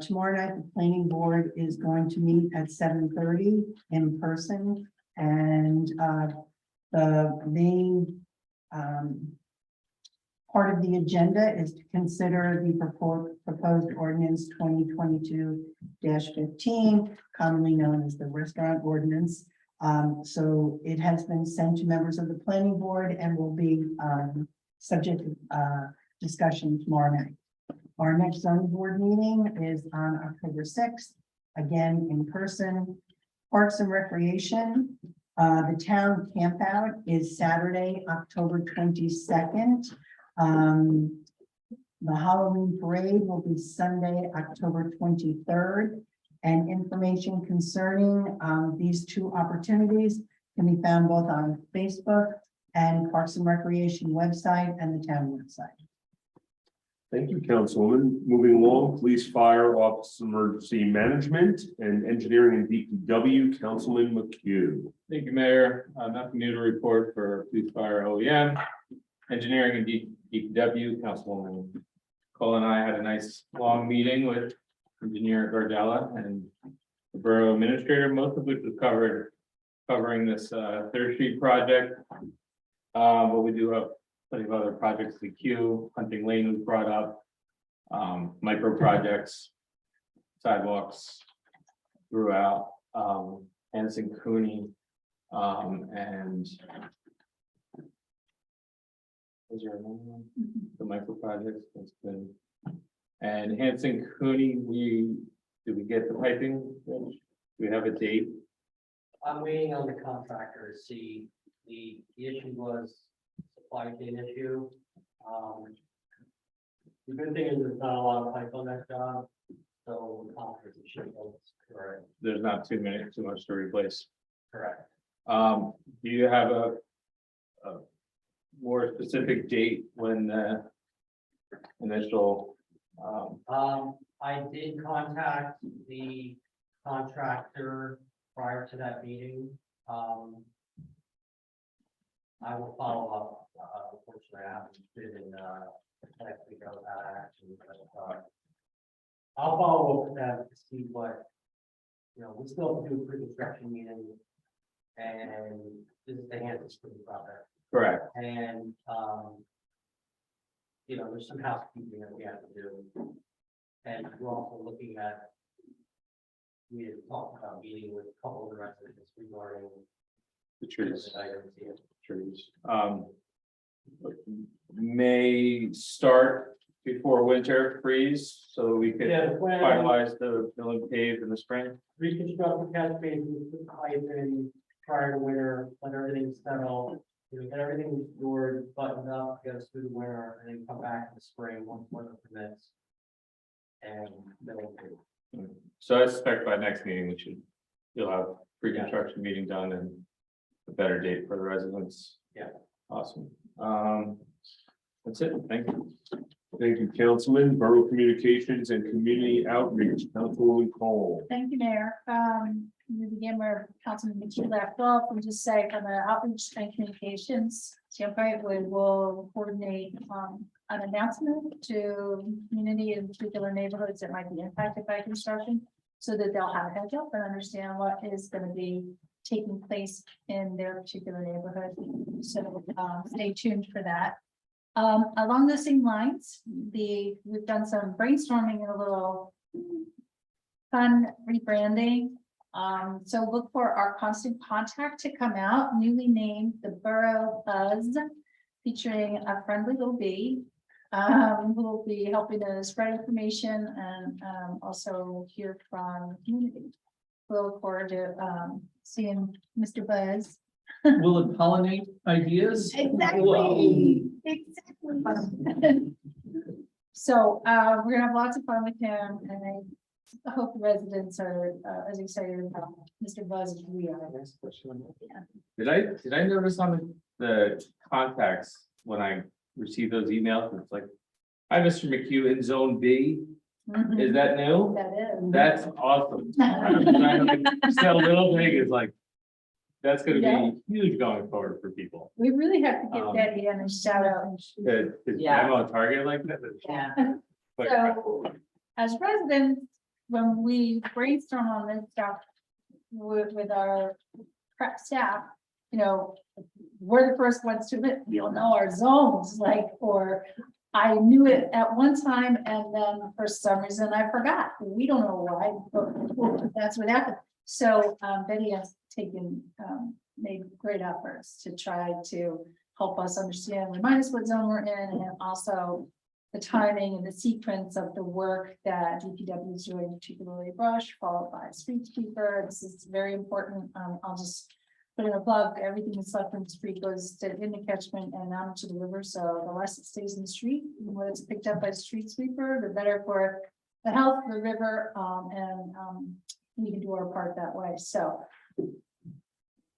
Speaker 3: Tomorrow night, the planning board is going to meet at 7:30 in person. And the main part of the agenda is to consider the proposed ordinance 2022-15, commonly known as the restaurant ordinance. So it has been sent to members of the planning board and will be subject to discussion tomorrow night. Our next zoning board meeting is on October 6th, again in person. Parks and recreation, the town campout is Saturday, October 22nd. The Halloween parade will be Sunday, October 23rd. And information concerning these two opportunities can be found both on Facebook and Parks and Recreation website and the town website.
Speaker 1: Thank you, Councilwoman. Moving along, police, fire, office, emergency management, and engineering and DPW, Councilman McHugh.
Speaker 9: Thank you, Mayor. Nothing new to report for police, fire, OEM, engineering and DPW. Councilwoman Cole and I had a nice long meeting with Engineer Gardella and the Borough Administrator, most of which was covering this Third Street project. But we do have plenty of other projects, the queue, Hunting Lane was brought up, micro projects, sidewalks throughout, Hanson Cooney, and is there another one? The micro projects, that's been. And Hanson Cooney, did we get the piping? Do we have a date?
Speaker 7: I'm waiting on the contractor to see, the issue was supply chain issue. The good thing is there's not a lot of pipe on that job, so the contractor should go. Correct.
Speaker 9: There's not too much to replace.
Speaker 7: Correct.
Speaker 9: Do you have a more specific date when the initial?
Speaker 7: I did contact the contractor prior to that meeting. I will follow up. Unfortunately, I haven't been in next week of that action, but I'll follow up with that to see what, we still have to do a pre-construction meeting, and this is the Hanson's project.
Speaker 9: Correct.
Speaker 7: And there's some housekeeping that we have to do. And we're also looking at, we had talked about meeting with a couple of the residents regarding
Speaker 9: The trees.
Speaker 7: items here.
Speaker 9: Trees. May start before winter freeze, so we could
Speaker 7: Yeah, the plan-
Speaker 9: finalize the mill and pave in the spring.
Speaker 7: Reconstruct the catch basin, put the pipe in prior to winter, let everything settle. Get everything restored, buttoned up, get us through the winter, and then come back in the spring once weather permits.
Speaker 11: And then
Speaker 9: So I suspect by next meeting, you'll have pre-construction meeting done and a better date for the residents.
Speaker 11: Yeah.
Speaker 9: Awesome. That's it. Thank you.
Speaker 1: Thank you, Councilman. Borough Communications and Community Outreach, Councilwoman Cole.
Speaker 10: Thank you, Mayor. We begin where Councilman McKee left off and just say from the outreach and communications standpoint, we will coordinate an announcement to community in particular neighborhoods that might be impacted by construction, so that they'll have a heads up and understand what is going to be taking place in their particular neighborhood. So stay tuned for that. Along the same lines, we've done some brainstorming and a little fun rebranding. So look for our constant contact to come out, newly named the Borough Buzz, featuring a friendly little bee. Who will be helping to spread information and also hear from the community. We'll look forward to seeing Mr. Buzz.
Speaker 6: Will it pollinate ideas?
Speaker 10: Exactly. Exactly. So we're gonna have lots of fun with him, and I hope the residents are as excited about Mr. Buzz as we are.
Speaker 9: Did I notice on the contacts when I received those emails? It's like, hi, Mr. McHugh in Zone B. Is that new?
Speaker 10: That is.
Speaker 9: That's awesome. So little big is like, that's gonna
Speaker 10: Yeah.
Speaker 9: be huge going forward for people.
Speaker 10: We really have to give Betty a shout out.
Speaker 9: I'm on target like that.
Speaker 8: Yeah.
Speaker 9: But-
Speaker 10: So, as residents, when we brainstorm on this stuff with our prep staff, you know, we're the first ones to admit, we don't know our zones, like, or I knew it at one time and then for some reason I forgot. We don't know why, but that's what happened. So Betty has made great efforts to try to help us understand, remind us what zone we're in, and also the timing and the sequence of the work that DPW is doing, particularly brush, followed by street sweeper. This is very important. I'll just put in a plug. Everything that's left from the street goes to in the catchment and out into the river. So the less it stays in the street, when it's picked up by a street sweeper, the better for the health of the river. We can do our part that way. So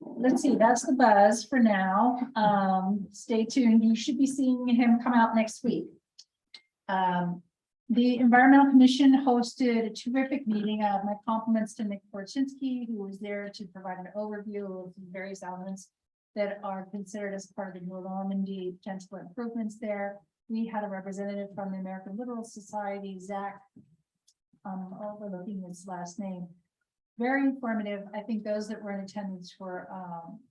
Speaker 10: let's see, that's the buzz for now. Stay tuned. You should be seeing him come out next week. The Environmental Commission hosted a terrific meeting. My compliments to Nick Borchinski, who was there to provide an overview of various elements that are considered as part of the New Normandy potential improvements there. We had a representative from the American Littoral Society, Zach, overlooking his last name. Very informative. I think those that were in attendance were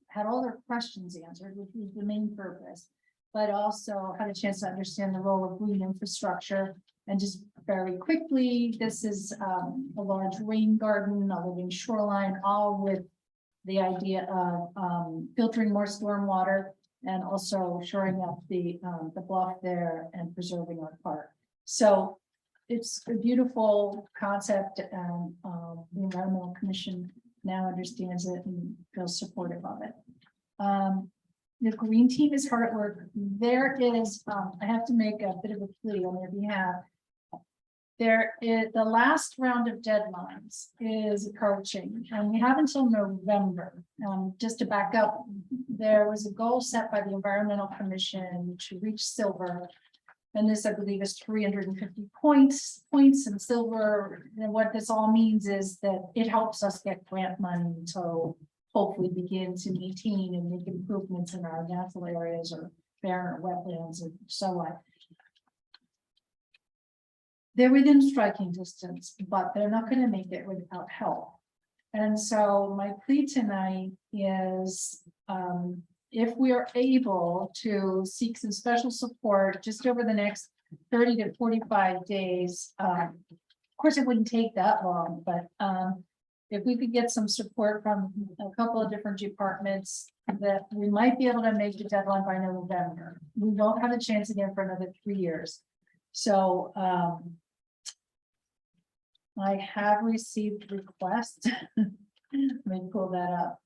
Speaker 10: had all their questions answered, which was the main purpose, but also had a chance to understand the role of green infrastructure. And just very quickly, this is a large rain garden, a living shoreline, all with the idea of filtering more stormwater and also shoring up the bluff there and preserving our park. So it's a beautiful concept, and the Environmental Commission now understands it and feels supportive of it. The green team is hard at work. There is, I have to make a bit of a plea on their behalf. There is the last round of deadlines is approaching, and we have until November. Just to back up, there was a goal set by the Environmental Commission to reach silver. And this, I believe, is 350 points and silver. And what this all means is that it helps us get grant money to hopefully begin to maintain and make improvements in our natural areas or barren wetlands and so on. They're within striking distance, but they're not going to make it without help. And so my plea tonight is if we are able to seek some special support just over the next 30 to 45 days, of course, it wouldn't take that long, but if we could get some support from a couple of different departments, that we might be able to make the deadline by November. We won't have a chance again for another 3 years. So I have received requests. Let me pull that up.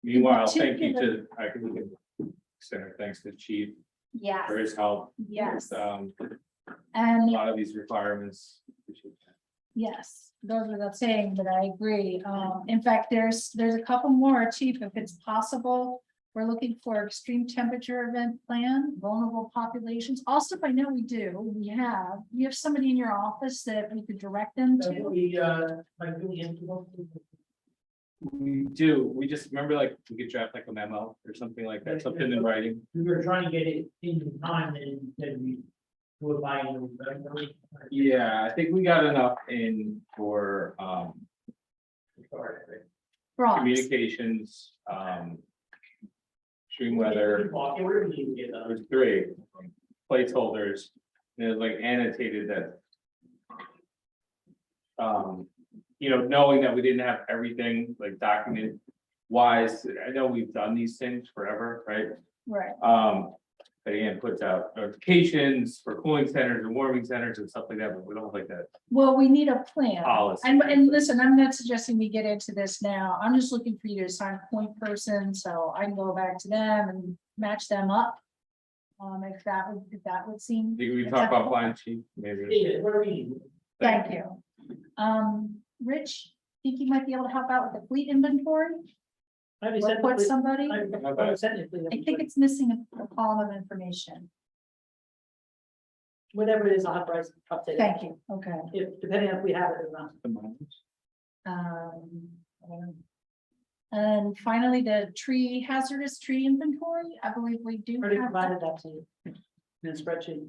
Speaker 9: Meanwhile, thank you to, I can extend thanks to Chief
Speaker 10: Yes.
Speaker 9: for his help.
Speaker 10: Yes.
Speaker 9: with, A
Speaker 10: And
Speaker 9: lot of these requirements.
Speaker 10: Yes, goes without saying, but I agree. In fact, there's a couple more, Chief, if it's possible. We're looking for extreme temperature event plan, vulnerable populations. Also, I know we do, we have somebody in your office that we could direct them
Speaker 12: So
Speaker 10: to.
Speaker 12: we, like, really into.
Speaker 9: We do, we just remember like, we could draft like a memo or something like that, something in writing.
Speaker 12: We were trying to get it in time and then we do it by.
Speaker 9: Yeah, I think we got enough in for,
Speaker 10: Bronx.
Speaker 9: communications, extreme weather. There's 3 placeholders, and it's like annotated that. You know, knowing that we didn't have everything like document wise, I know we've done these things forever, right?
Speaker 10: Right.
Speaker 9: Again, puts out notifications for cooling centers and warming centers and stuff like that, but we don't have like that
Speaker 10: Well, we need a plan.
Speaker 9: policy.
Speaker 10: And listen, I'm not suggesting we get into this now. I'm just looking for you to assign a point person, so I can go back to them and match them up. If that would seem.
Speaker 9: Think we talk about line chief, maybe.
Speaker 10: Thank you. Rich, think you might be able to help out with the fleet inventory? Or put somebody? I think it's missing a column of information.
Speaker 5: Whatever it is, I'll have Bryce update.
Speaker 10: Thank you, okay.
Speaker 5: If, depending on if we have it or not.
Speaker 10: And finally, the hazardous tree inventory, I believe we do
Speaker 5: Already
Speaker 10: have
Speaker 5: provided
Speaker 10: that.
Speaker 5: that to you in a spreadsheet.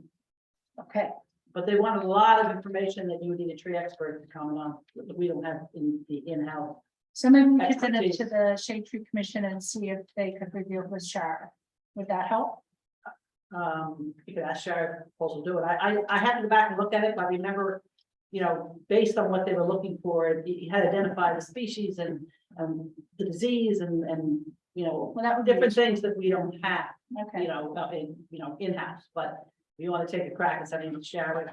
Speaker 10: Okay,
Speaker 5: But they wanted a lot of information that you would need a tree expert to comment on, that we don't have in the in-house.
Speaker 10: so maybe we could send it
Speaker 5: Expertise.
Speaker 10: to the Shade Tree Commission and see if they could review it with Shara. Would that help?
Speaker 5: You could ask Sheriff to do it. I had to go back and look at it, but I remember, based on what they were looking for, you had identified the species and the disease and
Speaker 10: Well, that would be.
Speaker 5: different things that we don't have,
Speaker 10: Okay,
Speaker 5: in-house, but if you want to take a crack at sending it to Sheriff,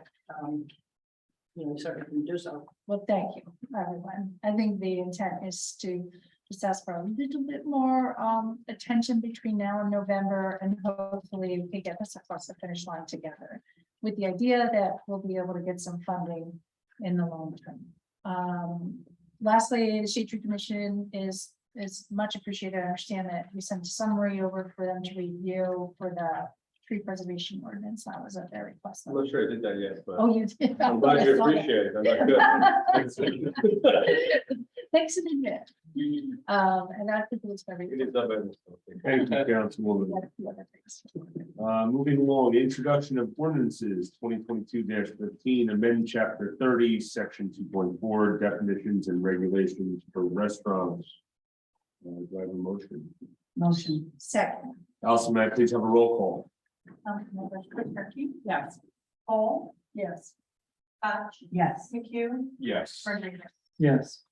Speaker 5: we certainly can do so.
Speaker 10: well, thank you, everyone. I think the intent is to just ask for a little bit more attention between now and November, and hopefully we can get this across the finish line together with the idea that we'll be able to get some funding in the long term. Lastly, the Shade Tree Commission is much appreciated. I understand that we sent a summary over for them to review for the tree preservation ordinance. That was at their request.
Speaker 14: I'm not sure I did that yet, but
Speaker 10: Oh, you did.
Speaker 14: I'm glad you appreciate it. I'm not good.
Speaker 10: Thanks in advance. And that concludes
Speaker 14: It
Speaker 10: everything.
Speaker 14: is up in-
Speaker 1: Thank you, Councilwoman.
Speaker 10: We had a few other things.
Speaker 1: Moving along, introduction of ordinances 2022-15, amend chapter 30, section 2.4, definitions and regulations for restaurants. Do I have a motion?
Speaker 3: Motion.
Speaker 10: Second.
Speaker 1: Allison, may I please have a roll call?
Speaker 2: Yes.
Speaker 10: Paul? Yes.
Speaker 3: Yes.
Speaker 2: McHugh.
Speaker 1: Yes.
Speaker 2: Rodriguez.
Speaker 6: Yes.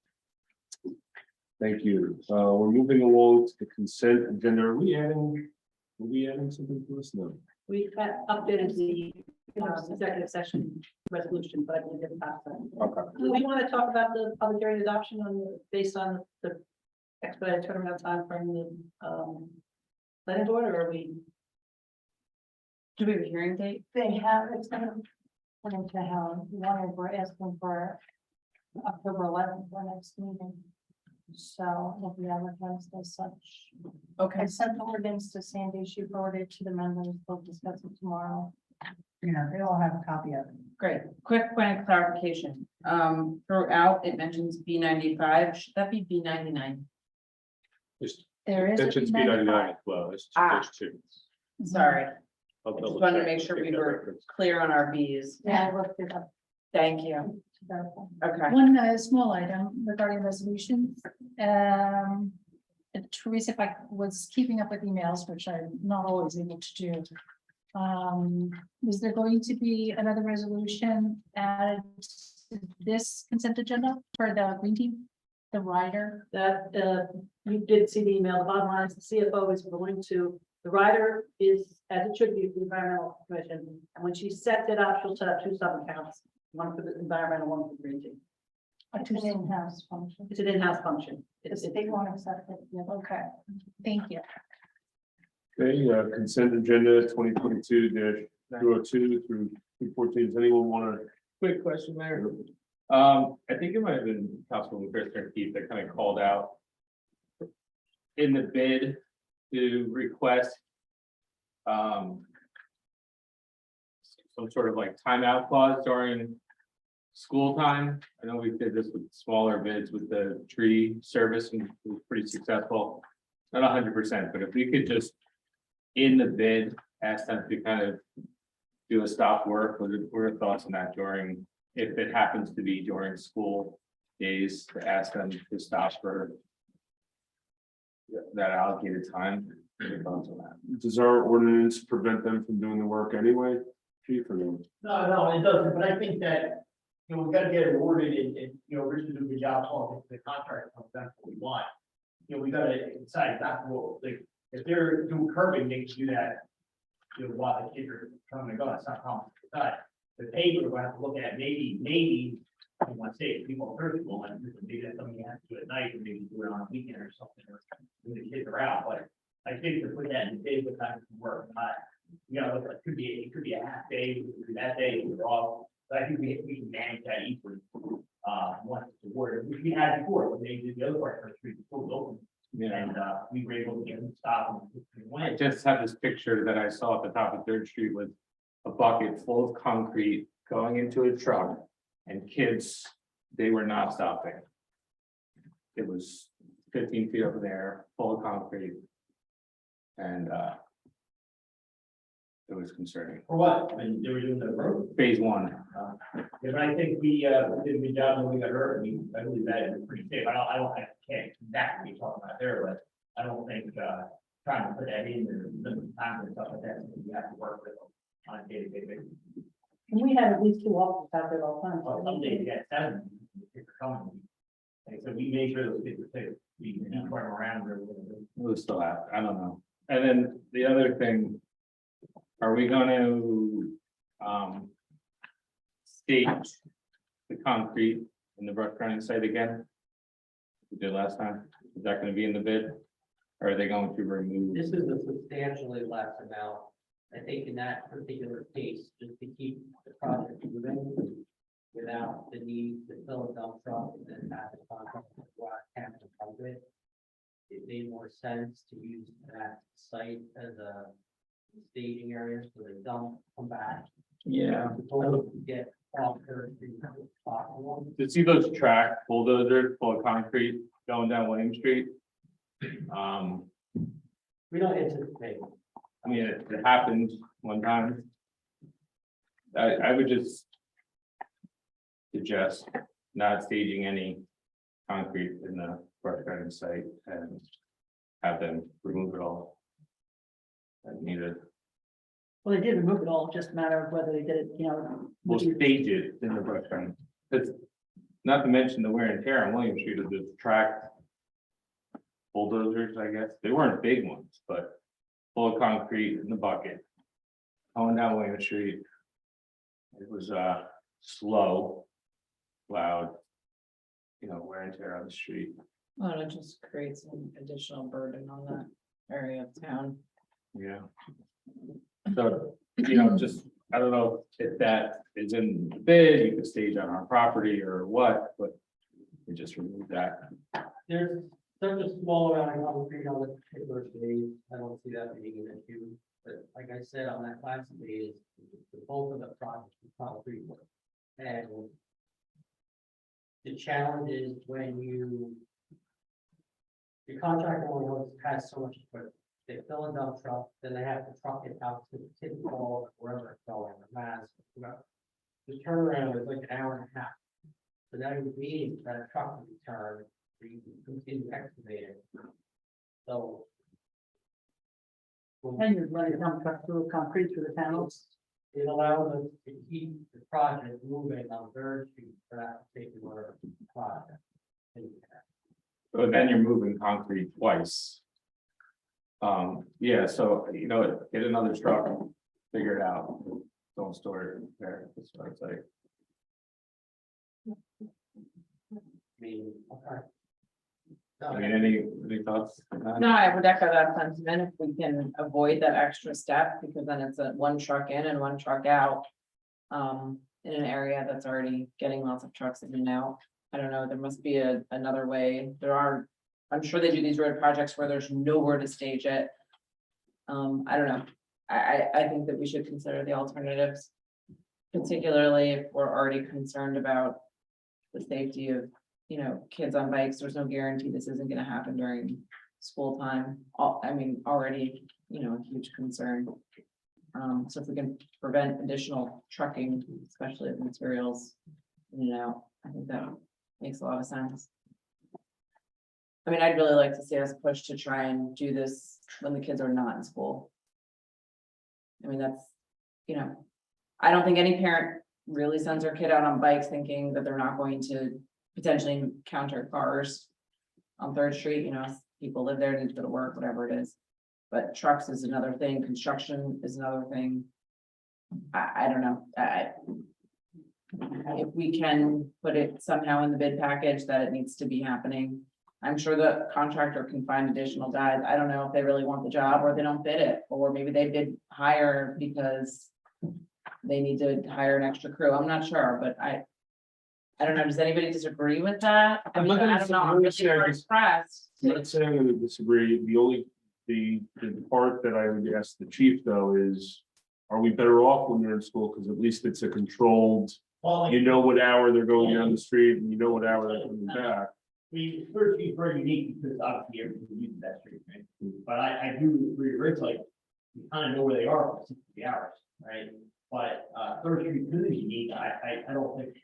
Speaker 1: Thank you. We're moving along to the consent agenda. Are we adding something to this? No.
Speaker 5: We updated the executive session resolution, but I didn't get past that.
Speaker 1: Okay.
Speaker 5: Do we want to talk about the public hearing adoption based on the expedited turnaround time from the planning board, or are we?
Speaker 8: Do we have a hearing date?
Speaker 2: They have, it's gonna, according to how, we're asking for October 11th, for next meeting. So it'll be advertised as such.
Speaker 8: Okay.
Speaker 2: I sent the ordinance to Sandy, she forwarded to the members, we'll discuss it tomorrow.
Speaker 3: Yeah, they all have a copy of it.
Speaker 8: Great. Quick point of clarification. Throughout, it mentions B95. Should that be B99?
Speaker 14: Just,
Speaker 10: There is.
Speaker 14: that should be 99 as well. It's
Speaker 8: Ah.
Speaker 14: two.
Speaker 8: Sorry,
Speaker 14: I'll
Speaker 8: just
Speaker 14: double
Speaker 8: wanted to
Speaker 14: check.
Speaker 8: make sure
Speaker 14: Take
Speaker 8: we
Speaker 14: that
Speaker 8: were
Speaker 14: reference.
Speaker 8: clear on our Bs.
Speaker 2: Yeah, I looked it up.
Speaker 8: Thank you.
Speaker 2: to verify.
Speaker 8: Okay.
Speaker 10: One small item regarding resolutions. Teresa, if I was keeping up with emails, which I'm not always able to do. Is there going to be another resolution added to this consent agenda for the green team? The rider?
Speaker 5: That you did see the email, the bottom line is the CFO is going to, the rider is, as it should be, the environmental commission. And when she sets it up, she'll set up 2 sub-accounts, one for the environmental, one for the green team.
Speaker 2: It's an in-house function.
Speaker 5: It's an in-house function.
Speaker 2: If they want to accept it, yeah.
Speaker 10: Okay, thank you.
Speaker 1: Okay, consent agenda 2022-202 through 214. Does anyone want to?
Speaker 9: Quick question there. I think it might have been Councilwoman Christopher Keith that kind of called out in the bid to request some sort of like timeout clause during school time. I know we did this with smaller bids with the tree service and it was pretty successful. Not 100%, but if we could just in the bid, ask them to kind of do a stop work, what are your thoughts on that during, if it happens to be during school days, to ask them to stop for that allocated time? What are your thoughts on that?
Speaker 1: Does our ordinance prevent them from doing the work anyway? Chief, or no?
Speaker 12: No, it doesn't, but I think that, we've got to get it ordered and, Rich is doing a good job talking to the contractor, that's what we want. We got to decide exactly what, like, if they're doing curbing, they can do that. While the kids are coming and going, it's not complicated. But the paper, we're going to have to look at maybe, I want to say, if people are hurtful, and maybe that's something you have to do at night, or maybe do it on a weekend or something, or when the kids are out, but I think to put that in the day, what time to work, not, it could be a half day, it could be that day, we're off, but I think we can manage that easily. Once it's awarded, which we had before, when they did the other part of the street before it was open, and we were able to get them to stop and
Speaker 9: I just have this picture that I saw at the top of Third Street with a bucket full of concrete going into a truck and kids, they were not stopping. It was 15 feet over there, full of concrete. And it was concerning.
Speaker 12: For what? When they were doing the road?
Speaker 9: Phase one.
Speaker 12: Yeah, but I think we did a good job when we got hurt. I believe that is pretty safe. I can't exactly be talking about there, but I don't think, trying to put that in there, the time and stuff like that, we have to work with them on a day-to-day basis.
Speaker 5: And we have at least 2 officers out there all the time.
Speaker 12: Well, some days you got 7, kids are coming. Like, so we made sure those kids were safe. We run around or whatever.
Speaker 9: It was still out. I don't know. And then the other thing, are we going to stage the concrete in the Brush Running site again? We did last time. Is that going to be in the bid? Or are they going to remove?
Speaker 7: This is a substantially less amount. I think in that particular case, just to keep the project moving without the need to fill a dump truck and then have the contract to go out and concrete. It made more sense to use that site as a staging area so they don't come back.
Speaker 9: Yeah.
Speaker 7: Get off her.
Speaker 9: To see those track bulldozers full of concrete going down William Street.
Speaker 7: We don't anticipate.
Speaker 9: I mean, it happened one time. I would just suggest not staging any concrete in the Brush Garden site and have them remove it all. That needed.
Speaker 5: Well, they did remove it all, just a matter of whether they did it,
Speaker 9: We'll stage it in the Brush Garden. It's not to mention the wear and tear on William Street of the tracked bulldozers, I guess. They weren't big ones, but full of concrete in the bucket. Going down William Street. It was slow, loud, wear and tear on the street.
Speaker 8: Well, it just creates an additional burden on that area of town.
Speaker 9: Yeah. So, just, I don't know if that is in the bid, you could stage on our property or what, but we just remove that.
Speaker 7: There's such a small amount of concrete on the particular phase, I don't see that being an issue. But like I said, on that last phase, the bulk of the project is concrete work. And the challenge is when the contractor only has so much equipment. They fill a dump truck, then they have to truck it out to the tip hole, wherever it's going, the mass. The turnaround is like an hour and a half. So that would mean that a truck would be turned, so you can continue excavating. So.
Speaker 5: And you're running a dump truck through concrete through the panels.
Speaker 7: It allows us to keep the project moving on Third Street for that particular project.
Speaker 9: But then you're moving concrete twice. Yeah, so, get another truck, figure it out, don't store it there, that's what I'd say. Any thoughts?
Speaker 8: No, I would echo that sentiment if we can avoid that extra step, because then it's a one truck in and one truck out. in an area that's already getting lots of trucks in and out. I don't know, there must be another way. I'm sure they do these road projects where there's nowhere to stage it. I don't know. I think that we should consider the alternatives. Particularly if we're already concerned about the safety of, kids on bikes. There's no guarantee this isn't gonna happen during school time. Already, a huge concern. So if we can prevent additional trucking, especially of materials, I think that makes a lot of sense. I'd really like to see us push to try and do this when the kids are not in school. That's, I don't think any parent really sends their kid out on bikes thinking that they're not going to potentially encounter cars on 3rd Street, people live there, need to go to work, whatever it is. But trucks is another thing, construction is another thing. I don't know, if we can put it somehow in the bid package that it needs to be happening. I'm sure the contractor can find additional guys. I don't know if they really want the job or they don't bid it, or maybe they bid higher because they need to hire an extra crew. I'm not sure, but I don't know. Does anybody disagree with that?
Speaker 1: I'm not gonna
Speaker 8: I don't know. I'm
Speaker 1: disagree.
Speaker 8: really hard pressed.
Speaker 1: I'm not saying I'm gonna disagree. The part that I would ask the chief though is, are we better off when they're in school? Because at least it's a controlled,
Speaker 12: Well,
Speaker 1: you know what hour they're going down the street and you know what hour they're coming back.
Speaker 12: First Street's very unique because obviously everybody uses that street, right? But I do agree, where it's like, you kind of know where they are for 60 hours, right? But 3rd Street is unique. I don't think,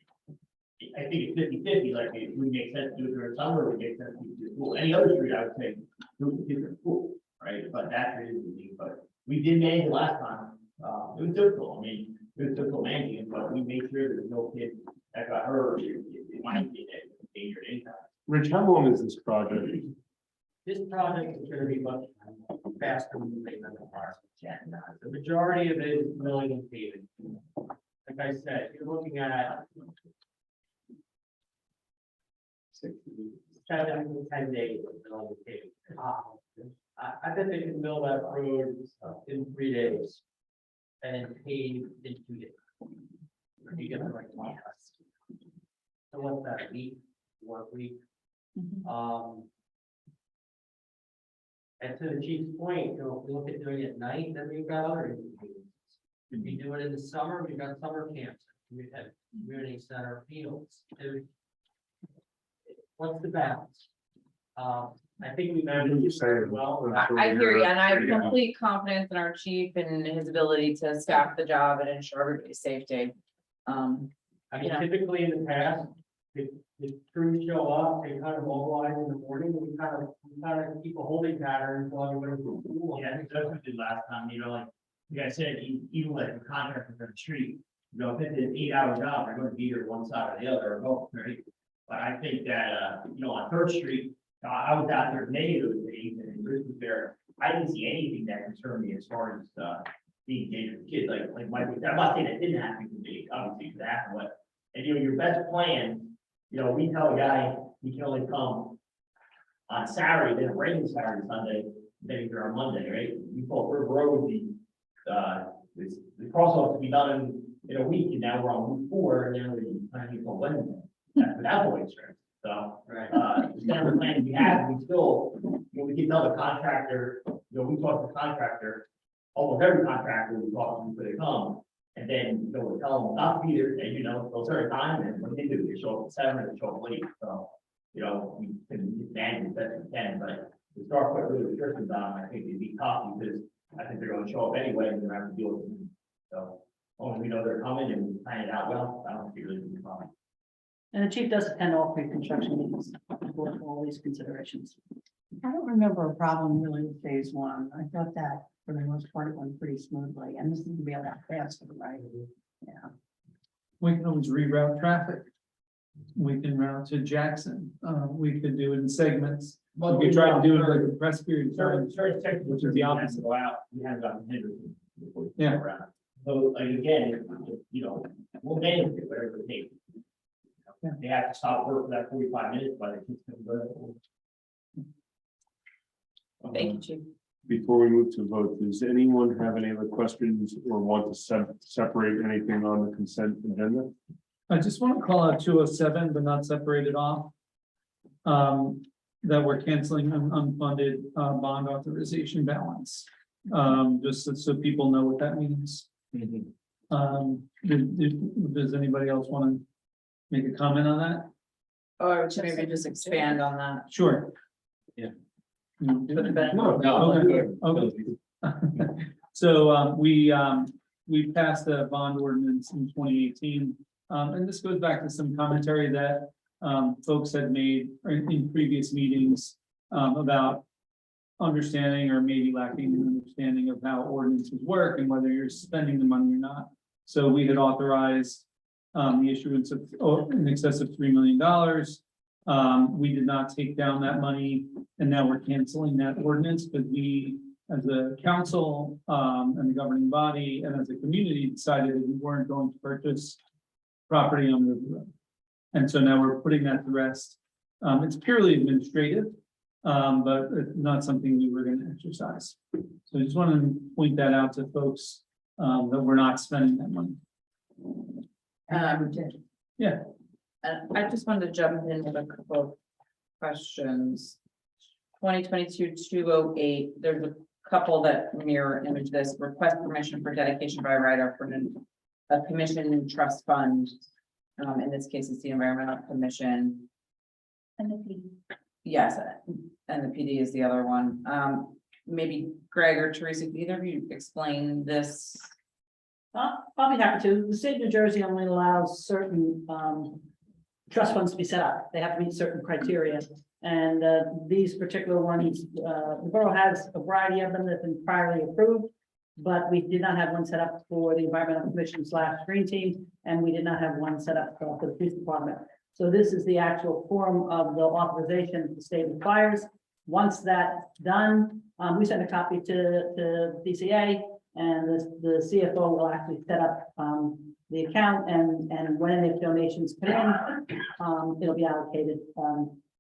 Speaker 12: I think it's 50-50, like it would make sense to do it during summer, it would make sense to do it school. Any other street, I would say, do it different school, right? But that street is unique, but we did manage it last time. It was difficult. It was difficult managing it, but we made sure there was no kid that got hurt. It might be dangerous anytime.
Speaker 1: Rich, how long is this project?
Speaker 12: This project is gonna be much faster than the park. The majority of it is milling and paving. Like I said, you're looking at 7 to 10 days of milling and paving. I bet they can mill that road in 3 days and pave in 2 days. You get the right cost. So what's that, a week, 1 week? And to the chief's point, if we look at doing it at night, then we've got other indications. If you do it in the summer, we've got summer camps, we have community center fields. What's the balance? I think we managed it very well.
Speaker 8: I hear you, and I have complete confidence in our chief and his ability to staff the job and ensure everybody's safety.
Speaker 12: Typically in the past, the crews show up, they kind of mobilize in the morning, we kind of keep a holding pattern while everybody's in school. Yeah, I think that's what we did last time, like I said, even like the contractors on the street, if it's an 8-hour job, they're going to be here one side or the other, or both, right? But I think that, on 3rd Street, I was out there many of those days, and Chris was there. I didn't see anything that concerned me as far as being dangerous to kids. Like Mike, I'm not saying that didn't happen to me, obviously, it happened, but your best plan. We tell a guy he can only come on Saturday, then it rains Saturday, Sunday, then he's here on Monday, right? We thought Borough the crosswalk to be done in a week, and now we're on Route 4, and now we're planning for Wednesday. That's always true. So, it's kind of the plan we have, we still, we can tell the contractor, we talk to the contractor, almost every contractor we talk to before they come. And then we'll tell them not to be there, and they'll start a time, and when they do, they show up at 7 or they show up late, so. We can manage it best we can, but to start putting really restrictions on, I think it'd be tough, because I think they're gonna show up anyway, and they're gonna have to deal with it. So, only we know they're coming and we plan it out well, I don't see really any problem.
Speaker 5: And the chief does attend all pre-construction meetings for all these considerations.
Speaker 3: I don't remember a problem really with phase 1. I thought that for the most part it went pretty smoothly, and this is gonna be a lot faster, right? Yeah.
Speaker 6: We can always reroute traffic. We can route to Jackson. We could do it in segments. We could try to do it like a press period of time, which is the opposite.
Speaker 12: Go out, we haven't gotten Henderson. before we go
Speaker 6: Yeah.
Speaker 12: around. So like, again, we'll manage it, whatever it takes.
Speaker 6: Yeah.
Speaker 12: They have to stop work for that 45 minutes, but it's just gonna go.
Speaker 8: Thank you, chief.
Speaker 1: Before we move to vote, does anyone have any other questions or want to separate anything on the consent agenda?
Speaker 6: I just want to call out 207, but not separated off. That we're canceling an unfunded bond authorization balance. Just so people know what that means. Does anybody else want to make a comment on that?
Speaker 8: Or to maybe just expand on that.
Speaker 6: Sure.
Speaker 9: Yeah.
Speaker 6: Okay. So we passed a bond ordinance in 2018. And this goes back to some commentary that folks had made in previous meetings about understanding or maybe lacking an understanding of how ordinances work and whether you're spending the money or not. So we had authorized the issuance of in excess of $3 million. We did not take down that money, and now we're canceling that ordinance because we, as a council and the governing body and as a community, decided that we weren't going to purchase property on the road. And so now we're putting that to rest. It's purely administrative, but it's not something we were going to exercise. So I just want to point that out to folks that we're not spending that money. Yeah.
Speaker 8: I just wanted to jump in with a couple of questions. 2022-208, there's a couple that mirror image this. Request permission for dedication by writer for a commission trust fund. In this case, it's the Environmental Commission.
Speaker 10: And the PD.
Speaker 8: Yes, and the PD is the other one. Maybe Greg or Teresa, can either of you explain this?
Speaker 5: I'll be happy to. The state of New Jersey only allows certain trust funds to be set up. They have to meet certain criteria. And these particular ones, the borough has a variety of them that have been priorly approved, but we did not have one set up for the Environmental Commission / Green Team, and we did not have one set up for the police department. So this is the actual form of the authorization the state requires. Once that's done, we send a copy to DCA, and the CFO will actually set up the account, and when the donations come in, it'll be allocated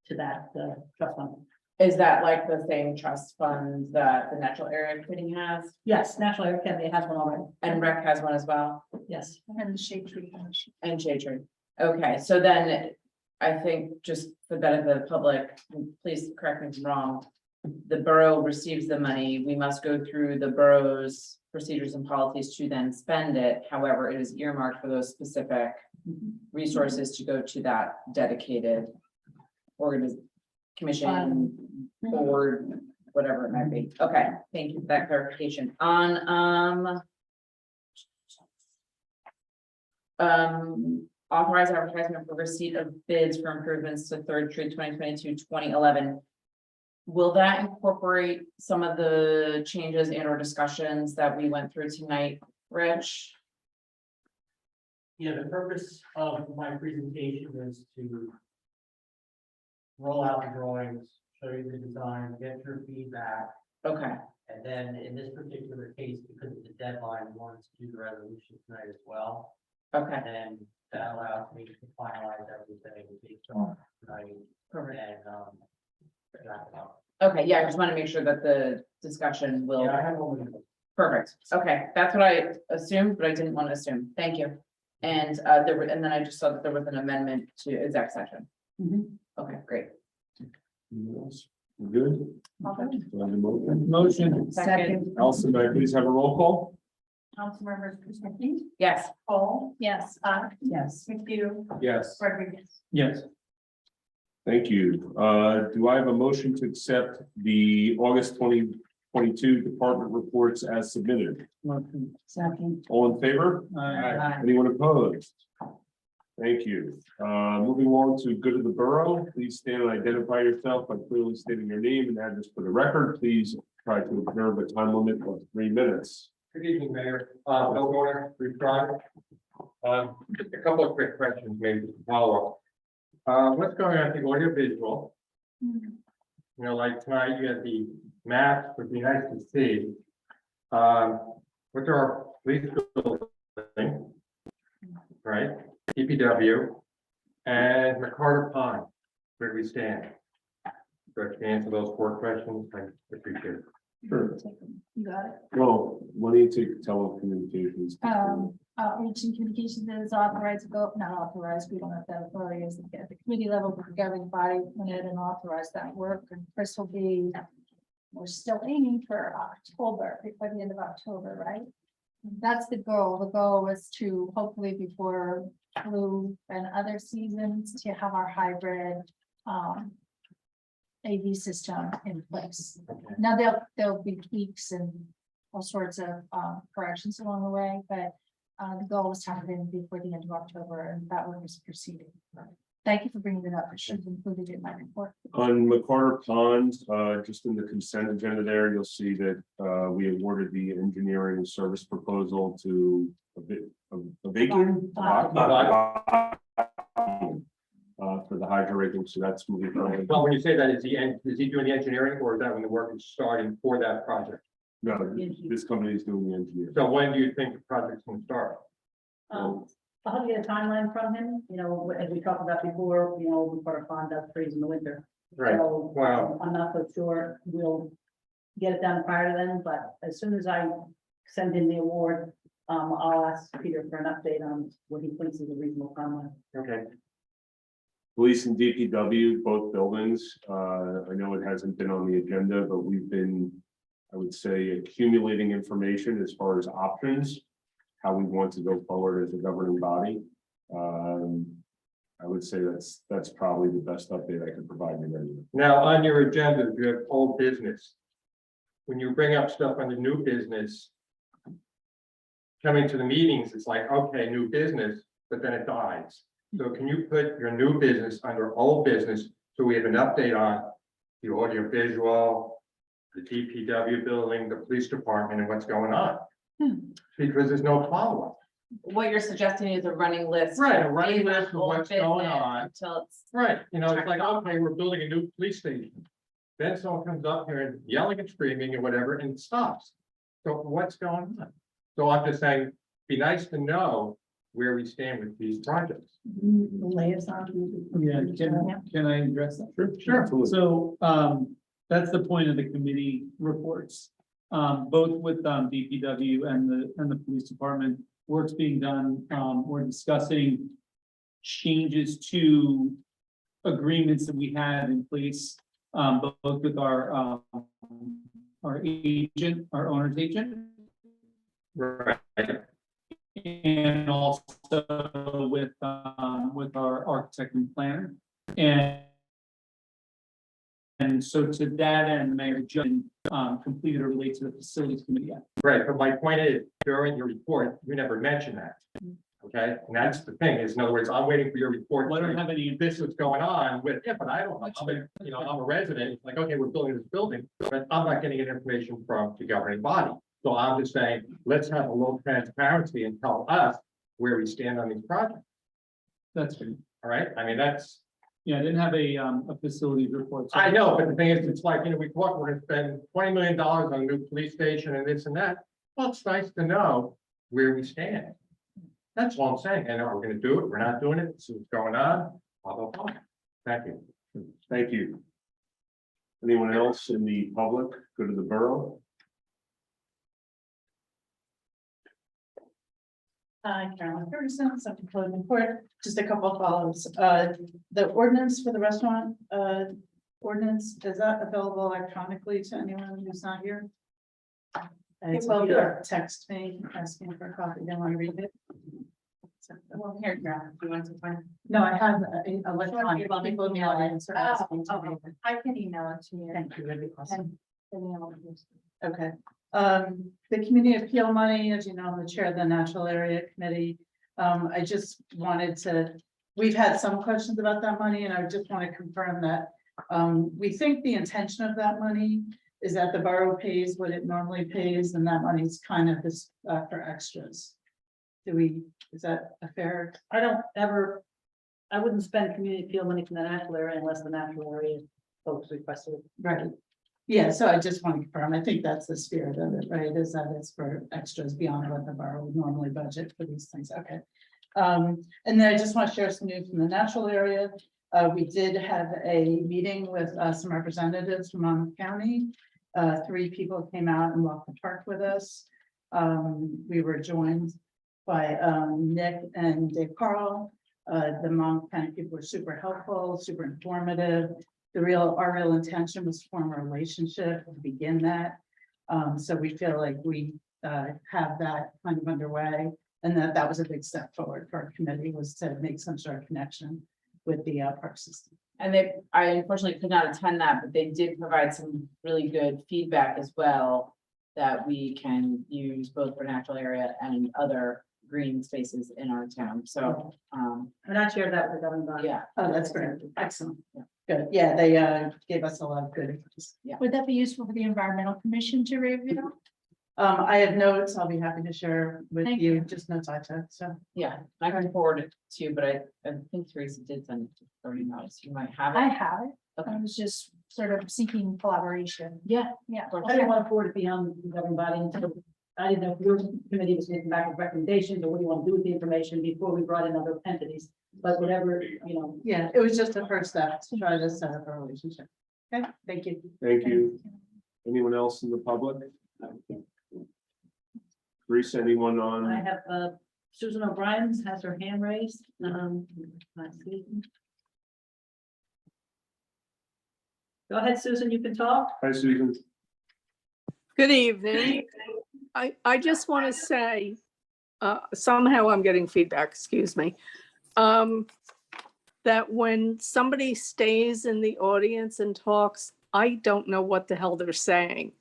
Speaker 5: to that trust fund.
Speaker 8: Is that like the same trust fund that the Natural Area Committee has?
Speaker 5: Yes, National Air Academy has one already.
Speaker 8: And Rec has one as well?
Speaker 5: Yes.
Speaker 10: And the shade tree.
Speaker 8: And Shade Tree. Okay, so then I think just for the benefit of the public, please correct me if I'm wrong. The borough receives the money. We must go through the borough's procedures and policies to then spend it. However, it is earmarked for those specific resources to go to that dedicated commission, board, whatever it might be. Okay, thank you for that clarification. On authorize advertisement for receipt of bids for improvements to 3rd Street 2022-2011. Will that incorporate some of the changes and or discussions that we went through tonight, Rich?
Speaker 12: Yeah, the purpose of my presentation is to roll out the drawings, show you the design, get your feedback.
Speaker 8: Okay,
Speaker 12: And then in this particular case, because of the deadline, we wanted to do the resolution tonight as well.
Speaker 8: okay,
Speaker 12: And that allows me to finalize everything based on tonight
Speaker 8: perfect.
Speaker 12: and wrap it up.
Speaker 8: Okay, yeah, I just want to make sure that the discussion will.
Speaker 12: Yeah, I have one.
Speaker 8: Perfect. Okay, that's what I assumed, but I didn't want to assume. Thank you. And there were, and then I just saw that there was an amendment to exec session. Okay, great.
Speaker 1: Anyone else? We're good? Do I have a motion?
Speaker 6: Motion.
Speaker 8: Second,
Speaker 1: Allison, may I please have a roll call?
Speaker 2: Councilmembers Christie,
Speaker 8: yes.
Speaker 2: Cole,
Speaker 10: Yes.
Speaker 3: Yes.
Speaker 2: McHugh,
Speaker 1: Yes.
Speaker 2: Rodriguez.
Speaker 6: Yes.
Speaker 1: Thank you. Do I have a motion to accept the August 2022 department reports as submitted?
Speaker 6: Motion.
Speaker 3: Second.
Speaker 1: All in favor?
Speaker 8: Aye.
Speaker 1: Anyone opposed? Thank you. Moving along to good of the borough, please stand and identify yourself by clearly stating your name and address for the record. Please try to observe a time limit of 3 minutes.
Speaker 14: Good evening, Mayor. Bill Warner, Route Drive. Just a couple of quick questions, maybe to follow up. What's going on at the audio visual? You know, like tonight, you had the maps, would be nice to see. What's our police building? Right, DPW, and McCarter Pond, where do we stand? So if you answer those 4 questions, I appreciate it.
Speaker 1: Sure.
Speaker 10: You got it.
Speaker 1: Well, why don't you take telecommunications?
Speaker 10: Outreach and communications is authorized to go, not authorized, we don't have that authority as at the committee level, but the governing body went ahead and authorized that work, and Chris will be. We're still aiming for October, before the end of October, right? That's the goal. The goal is to hopefully before flu and other seasons to have our hybrid AV system in place. Now, there'll be tweaks and all sorts of corrections along the way, but the goal is to have it in before the end of October, and that work is proceeding. Thank you for bringing it up. It should have included in my report.
Speaker 1: On McCarter Pond, just in the consent agenda there, you'll see that we awarded the engineering service proposal to a Viking. For the hydro rating, so that's moving forward.
Speaker 4: Well, when you say that, is he doing the engineering, or is that when the work is starting for that project?
Speaker 1: No, this company is doing the engineering.
Speaker 4: So when do you think the project's gonna start?
Speaker 5: I'll have to get a timeline from him, as we talked about before, we put our pond does freeze in the winter.
Speaker 4: Right,
Speaker 5: So,
Speaker 4: wow.
Speaker 5: I'm not so sure we'll get it done prior to then, but as soon as I send in the award, I'll ask Peter for an update on what he thinks is a reasonable timeline.
Speaker 4: Okay.
Speaker 1: Police and DPW, both buildings. I know it hasn't been on the agenda, but we've been, I would say, accumulating information as far as options, how we want to go forward as a governing body. I would say that's probably the best update I could provide you right now.
Speaker 4: Now, on your agenda, you have old business. When you bring up stuff on the new business, coming to the meetings, it's like, okay, new business, but then it dies. So can you put your new business under old business, so we have an update on the audio visual, the DPW building, the police department, and what's going on? Because there's no follow-up.
Speaker 8: What you're suggesting is a running list.
Speaker 4: Right, a running
Speaker 8: in
Speaker 4: list of
Speaker 8: old
Speaker 4: what's going
Speaker 8: business
Speaker 4: on.
Speaker 8: Until it's.
Speaker 4: Right, it's like, okay, we're building a new police station. Then someone comes up here and yelling and screaming and whatever, and it stops. So what's going on? So I'm just saying, be nice to know where we stand with these projects.
Speaker 3: Liaison.
Speaker 6: Yeah, can I address that?
Speaker 4: Sure.
Speaker 1: Absolutely.
Speaker 6: So, that's the point of the committee reports. Both with, DPW and the police department, work's being done. We're discussing changes to agreements that we have in place, both with our agent, our owner's agent.
Speaker 4: Right.
Speaker 6: And also with our architect and planner. And so to that end, Mayor Judge completed or relate to the facilities committee.
Speaker 4: Right, but my point is, during your report, you never mentioned that. Okay, and that's the thing, is in other words, I'm waiting for your report.
Speaker 6: Well, I don't have any.
Speaker 4: This is going on with, yeah, but I don't, I'm a resident, it's like, okay, we're building this building, but I'm not getting any information from the governing body. So I'm just saying, let's have a little transparency and tell us where we stand on these projects,
Speaker 6: That's good.
Speaker 4: all right? I mean, that's,
Speaker 6: Yeah, I didn't have a facilities report. so-
Speaker 4: I know, but the thing is, it's like, we thought we're gonna spend $20 million on a new police station and this and that. Well, it's nice to know where we stand. That's all I'm saying, and are we gonna do it, we're not doing it, see what's going on, blah, blah, blah. Thank you.
Speaker 1: Thank you. Anyone else in the public go to the borough?
Speaker 13: Carolyn Ferguson, Central Code and Court, just a couple of follows. The ordinance for the restaurant, ordinance, is that available electronically to anyone who's not here?
Speaker 5: It will be.
Speaker 13: Text me, asking for a copy, they want to read it.
Speaker 8: Well, here, yeah, you want to find.
Speaker 13: No, I have electronic.
Speaker 8: Sure,
Speaker 13: People in the audience are asking to
Speaker 8: Oh,
Speaker 13: me.
Speaker 2: I can email it to you.
Speaker 13: Thank you, that'd be awesome.
Speaker 2: And
Speaker 13: Okay, the community appeal money, as you know, I'm the chair of the natural area committee. I just wanted to, we've had some questions about that money, and I just want to confirm that. We think the intention of that money is that the borough pays what it normally pays, and that money's kind of this for extras. Is that a fair?
Speaker 5: I wouldn't spend community appeal money from the natural area unless the natural area folks requested it.
Speaker 13: Right. Yeah, so I just want to confirm, I think that's the spirit of it, right, is that it's for extras beyond what the borough would normally budget for these things, okay. And then I just want to share some news from the natural area. We did have a meeting with some representatives from Monmouth County. 3 people came out and walked the park with us. We were joined by Nick and Dave Carl. The Monk County people were super helpful, super informative. Our real intention was to form a relationship, to begin that. So we feel like we have that kind of underway, and that was a big step forward for our committee, was to make some sort of connection with the park system.
Speaker 8: And I unfortunately could not attend that, but they did provide some really good feedback as well that we can use both for natural area and other green spaces in our town. So,
Speaker 5: And I shared that with the governing body.
Speaker 8: yeah.
Speaker 13: Oh, that's great. Excellent.
Speaker 8: Yeah.
Speaker 13: Good. Yeah, they gave us a lot of good advice.
Speaker 10: Would that be useful for the environmental commission to review?
Speaker 13: I have notes I'll be happy to share with
Speaker 10: Thank
Speaker 13: you,
Speaker 10: you.
Speaker 13: just notes I took, so.
Speaker 8: Yeah, I can forward it to you, but I think Teresa did send it to 30 notes. You might have
Speaker 10: I
Speaker 8: it.
Speaker 10: have it. I was just sort of seeking collaboration.
Speaker 8: Yeah.
Speaker 10: Yeah.
Speaker 5: I didn't want to forward it beyond the governing body until, I didn't know if your committee was getting back with recommendations or what do you want to do with the information before we brought in other entities. But whatever,
Speaker 13: Yeah, it was just the first step to try to set up a relationship. Okay, thank you.
Speaker 1: Thank you. Anyone else in the public? Teresa, anyone
Speaker 5: I
Speaker 1: on?
Speaker 5: have, Susan O'Brien has her hand raised. Let's see. Go ahead, Susan, you can talk.
Speaker 1: Hi, Susan.
Speaker 16: Good evening. I just want to say, somehow I'm getting feedback, excuse me. That when somebody stays in the audience and talks, I don't know what the hell they're saying.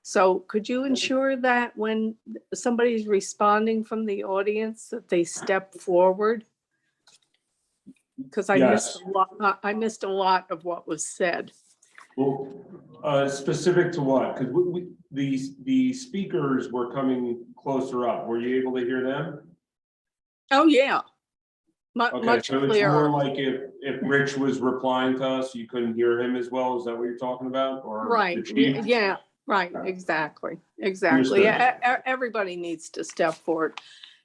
Speaker 16: So could you ensure that when somebody's responding from the audience, that they step forward? Because I missed I missed a lot of what was said.
Speaker 1: Well, specific to what? Because the speakers were coming closer up. Were you able to hear them?
Speaker 16: Oh, yeah.
Speaker 1: Okay,
Speaker 16: Much
Speaker 1: so it's more
Speaker 16: clearer.
Speaker 1: like if Rich was replying to us, you couldn't hear him as well. Is that what you're talking about? Or
Speaker 16: Right,
Speaker 1: the chief?
Speaker 16: yeah, right, exactly. Everybody needs to step forward.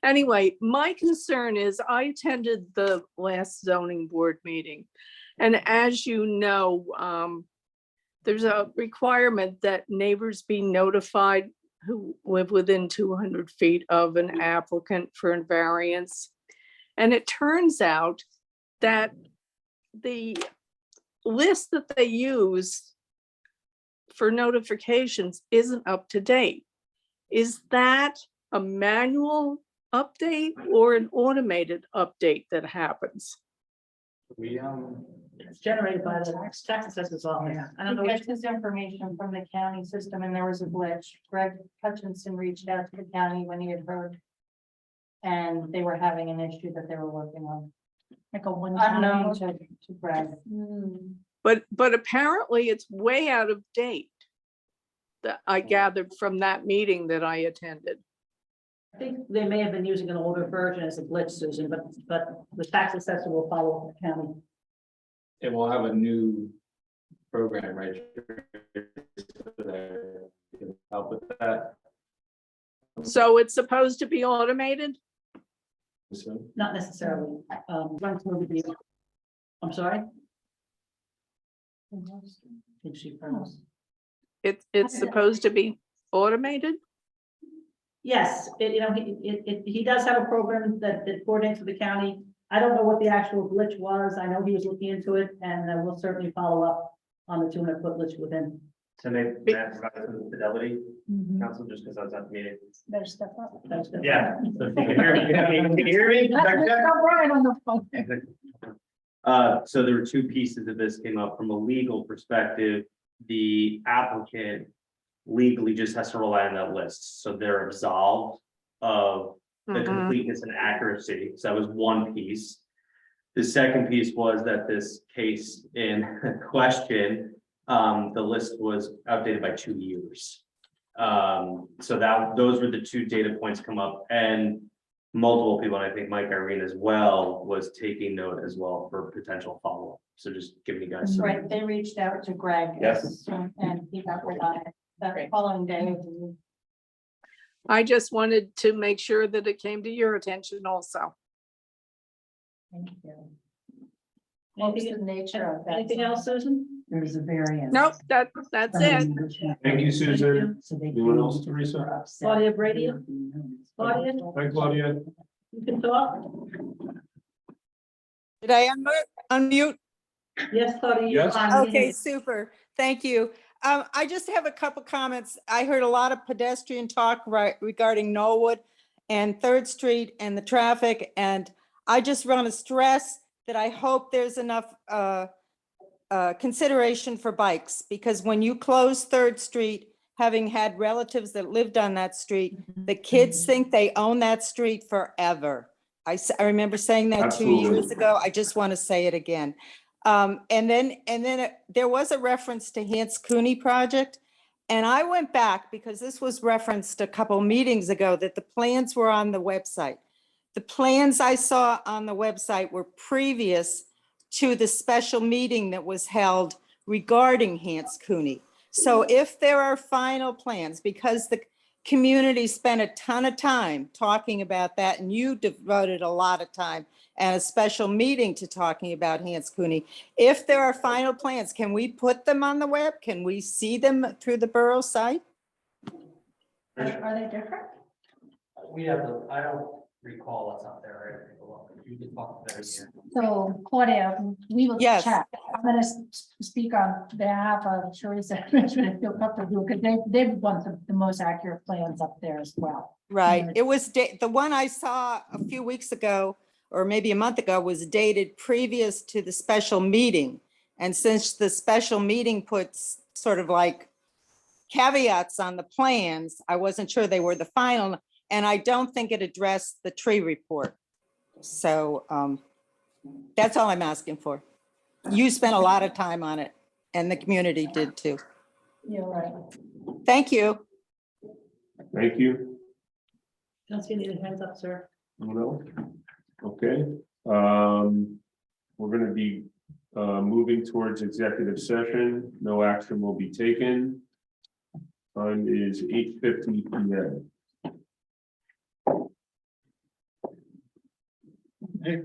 Speaker 16: Anyway, my concern is I attended the last zoning board meeting. And as you know, there's a requirement that neighbors be notified who live within 200 feet of an applicant for a variance. And it turns out that the list that they use for notifications isn't up to date. Is that a manual update or an automated update that happens?
Speaker 5: It's generated by the tax assessor's office. I don't know
Speaker 2: We
Speaker 5: which.
Speaker 2: get this information from the county system and there was a glitch. Greg Hutchinson reached out to the county when he had heard. And they were having an issue that they were working on.
Speaker 10: Like a one.
Speaker 2: Unknown to Greg.
Speaker 16: But apparently it's way out of date. That I gathered from that meeting that I attended.
Speaker 5: I think they may have been using an older version as a glitch, Susan, but the tax assessor will follow up with the county.
Speaker 9: And we'll have a new program, right? Help with that.
Speaker 16: So it's supposed to be automated?
Speaker 5: Not necessarily, run through the. I'm sorry? I think she froze.
Speaker 16: It's supposed to be automated?
Speaker 5: Yes, he does have a program that coordinates with the county. I don't know what the actual glitch was. I know he was looking into it and we'll certainly follow up on the 200-foot glitch with him.
Speaker 11: So maybe that's the fidelity council, just because I was at the meeting.
Speaker 10: Better step up.
Speaker 5: That's good.
Speaker 11: Yeah. So if you can hear me, can you hear me?
Speaker 10: Brian on the phone.
Speaker 11: So there were 2 pieces of this came up from a legal perspective. The applicant legally just has to rely on that list, so they're absolved of the completeness and accuracy. So that was one piece. The second piece was that this case in question, the list was outdated by 2 years. So those were the 2 data points come up, and multiple people, and I think Mike Irene as well, was taking note as well for potential follow-up. So just giving you guys some.
Speaker 2: Right, they reached out to Greg.
Speaker 11: Yes.
Speaker 2: And he got right on it that following day.
Speaker 16: I just wanted to make sure that it came to your attention also.
Speaker 2: Thank you.
Speaker 10: What was the nature of that?
Speaker 5: Anything else, Susan?
Speaker 3: There's a variance.
Speaker 16: Nope, that's it.
Speaker 1: Thank you, Susan.
Speaker 3: So they
Speaker 1: Anyone
Speaker 3: can-
Speaker 1: else, Teresa?
Speaker 3: are upset.
Speaker 5: Claudia Brady? Claudia,
Speaker 1: Hi, Claudia.
Speaker 5: you can talk?
Speaker 17: Did I unmute?
Speaker 5: Yes, Claudia. you're
Speaker 1: Yes.
Speaker 5: on.
Speaker 17: Okay, super. Thank you. I just have a couple comments. I heard a lot of pedestrian talk regarding Norwood and Third Street and the traffic. And I just want to stress that I hope there's enough consideration for bikes, because when you close Third Street, having had relatives that lived on that street, the kids think they own that street forever. I remember saying that 2
Speaker 1: Absolutely.
Speaker 17: years ago. I just want to say it again. And then there was a reference to Hans Cooney project. And I went back because this was referenced a couple meetings ago that the plans were on the website. The plans I saw on the website were previous to the special meeting that was held regarding Hans Cooney. So if there are final plans, because the community spent a ton of time talking about that, and you devoted a lot of time and a special meeting to talking about Hans Cooney. If there are final plans, can we put them on the web? Can we see them through the borough site?
Speaker 10: Are they different?
Speaker 11: We have, I don't recall what's out there, right? You can talk about it here.
Speaker 10: So Claudia, we will
Speaker 17: Yes.
Speaker 10: check. I'm gonna speak on behalf of Teresa, Richmond, feel comfortable, because they want the most accurate plans up there as well.
Speaker 17: Right. It was the one I saw a few weeks ago, or maybe a month ago, was dated previous to the special meeting. And since the special meeting puts sort of like caveats on the plans, I wasn't sure they were the final, and I don't think it addressed the tree report. So that's all I'm asking for. You spent a lot of time on it, and the community did too.
Speaker 10: You're right.
Speaker 17: Thank you.
Speaker 1: Thank you.
Speaker 5: Don't see any hands up, sir.
Speaker 1: No? Okay. We're gonna be moving towards executive session. No action will be taken. Time is 8:50 p.m.
Speaker 6: Hey.